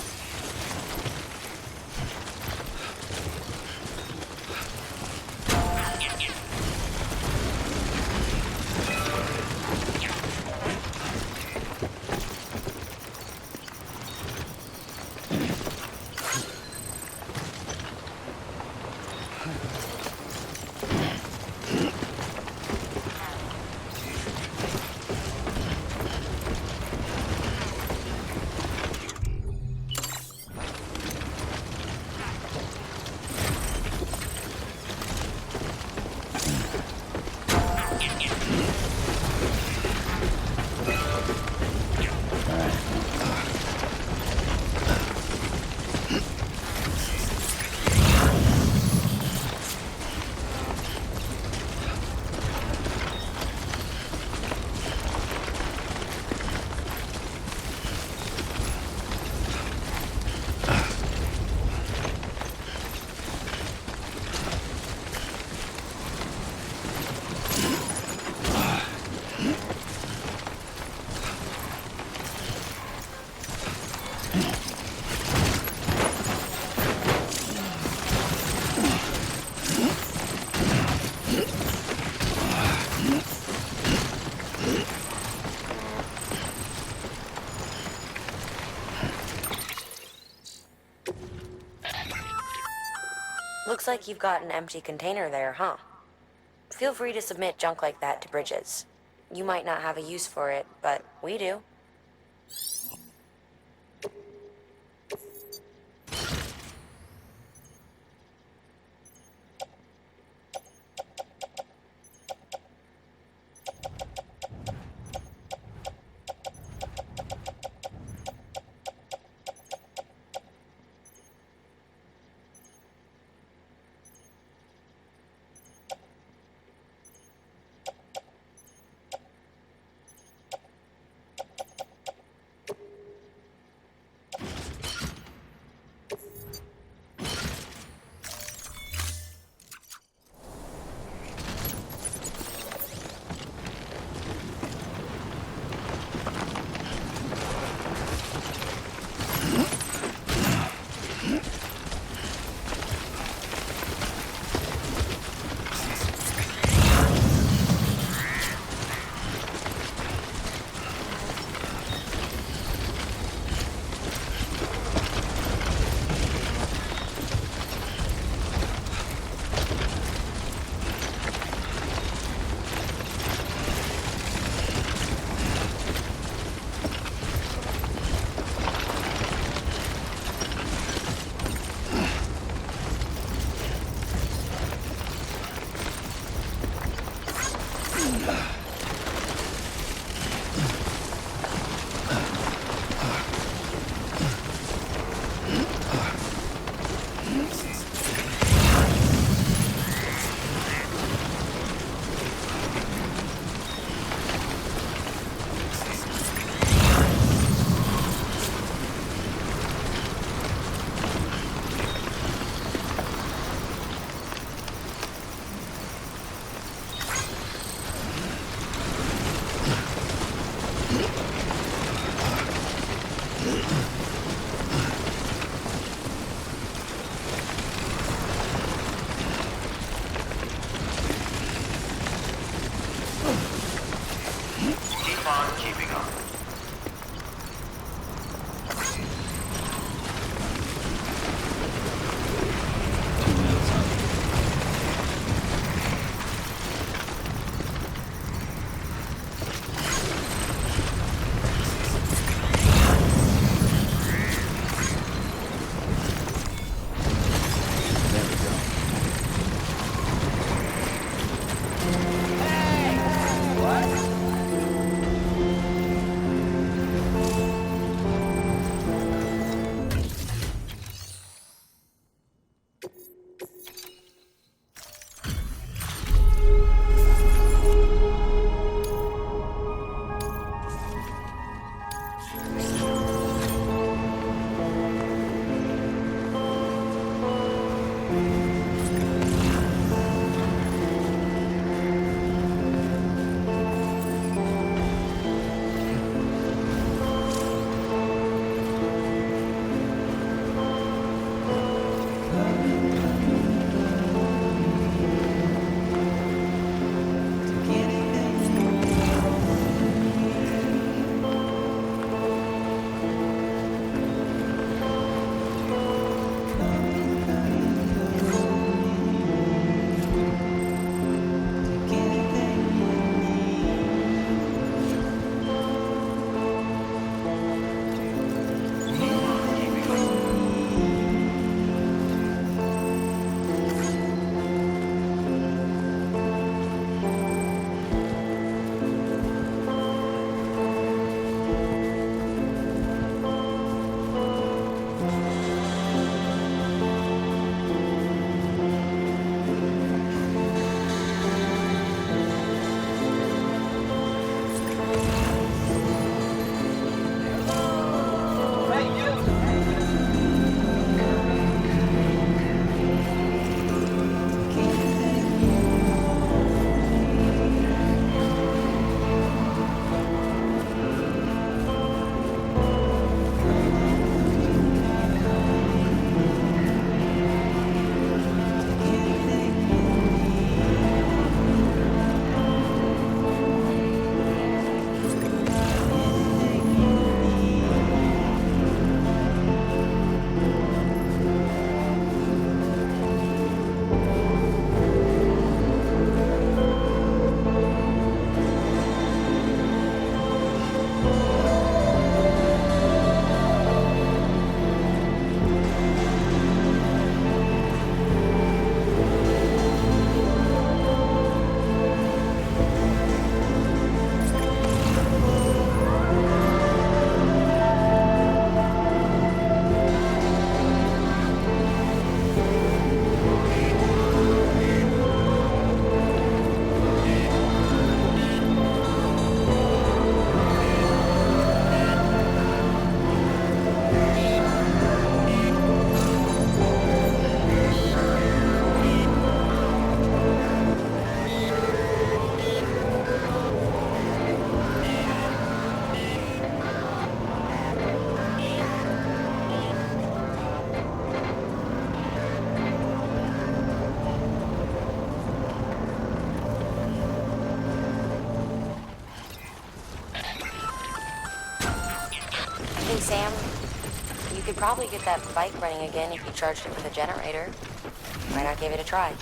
Looks like you've got an empty container there, huh? Feel free to submit junk like that to Bridges. You might not have a use for it, but we do. Hey, Sam. You could probably get that bike running again if you charged it with a generator. Why not give it a try?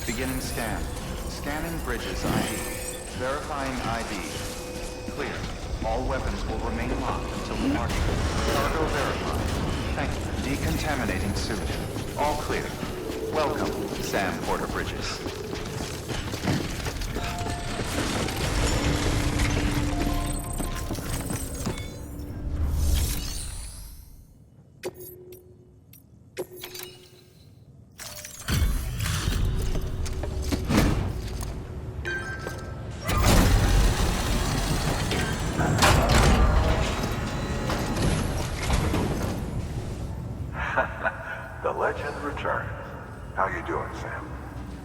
Beginning scan. Scanning bridges ID. Verifying ID. Clear. All weapons will remain locked until departure. Cargo verified. Thank you. Decontaminating suit. All clear. Welcome, Sam Porter Bridges. The legend returns. How you doing, Sam?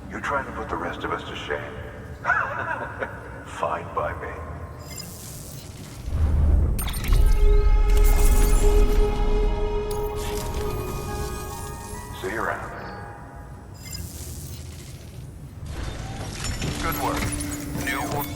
You trying to put the rest of us to shame? Fine by me. See you around. Good work. New one.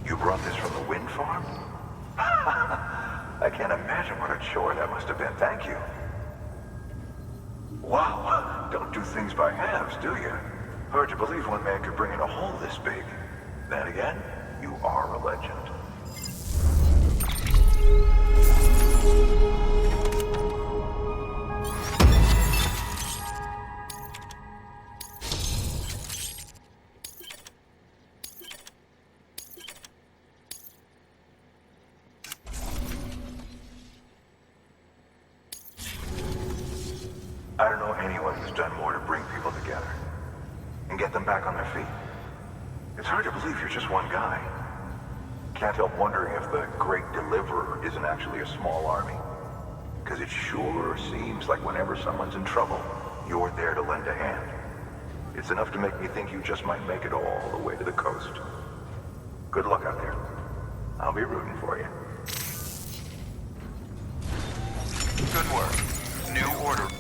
You brought this from the wind farm? I can't imagine what a chore that must have been. Thank you. Wow, don't do things by halves, do you? Hard to believe one man could bring in a hole this big. Then again, you are a legend. I don't know anyone who's done more to bring people together and get them back on their feet. It's hard to believe you're just one guy. Can't help wondering if the Great Deliverer isn't actually a small army. Because it sure seems like whenever someone's in trouble, you're there to lend a hand. It's enough to make me think you just might make it all the way to the coast. Good luck out there. I'll be rooting for you. Good work. New order.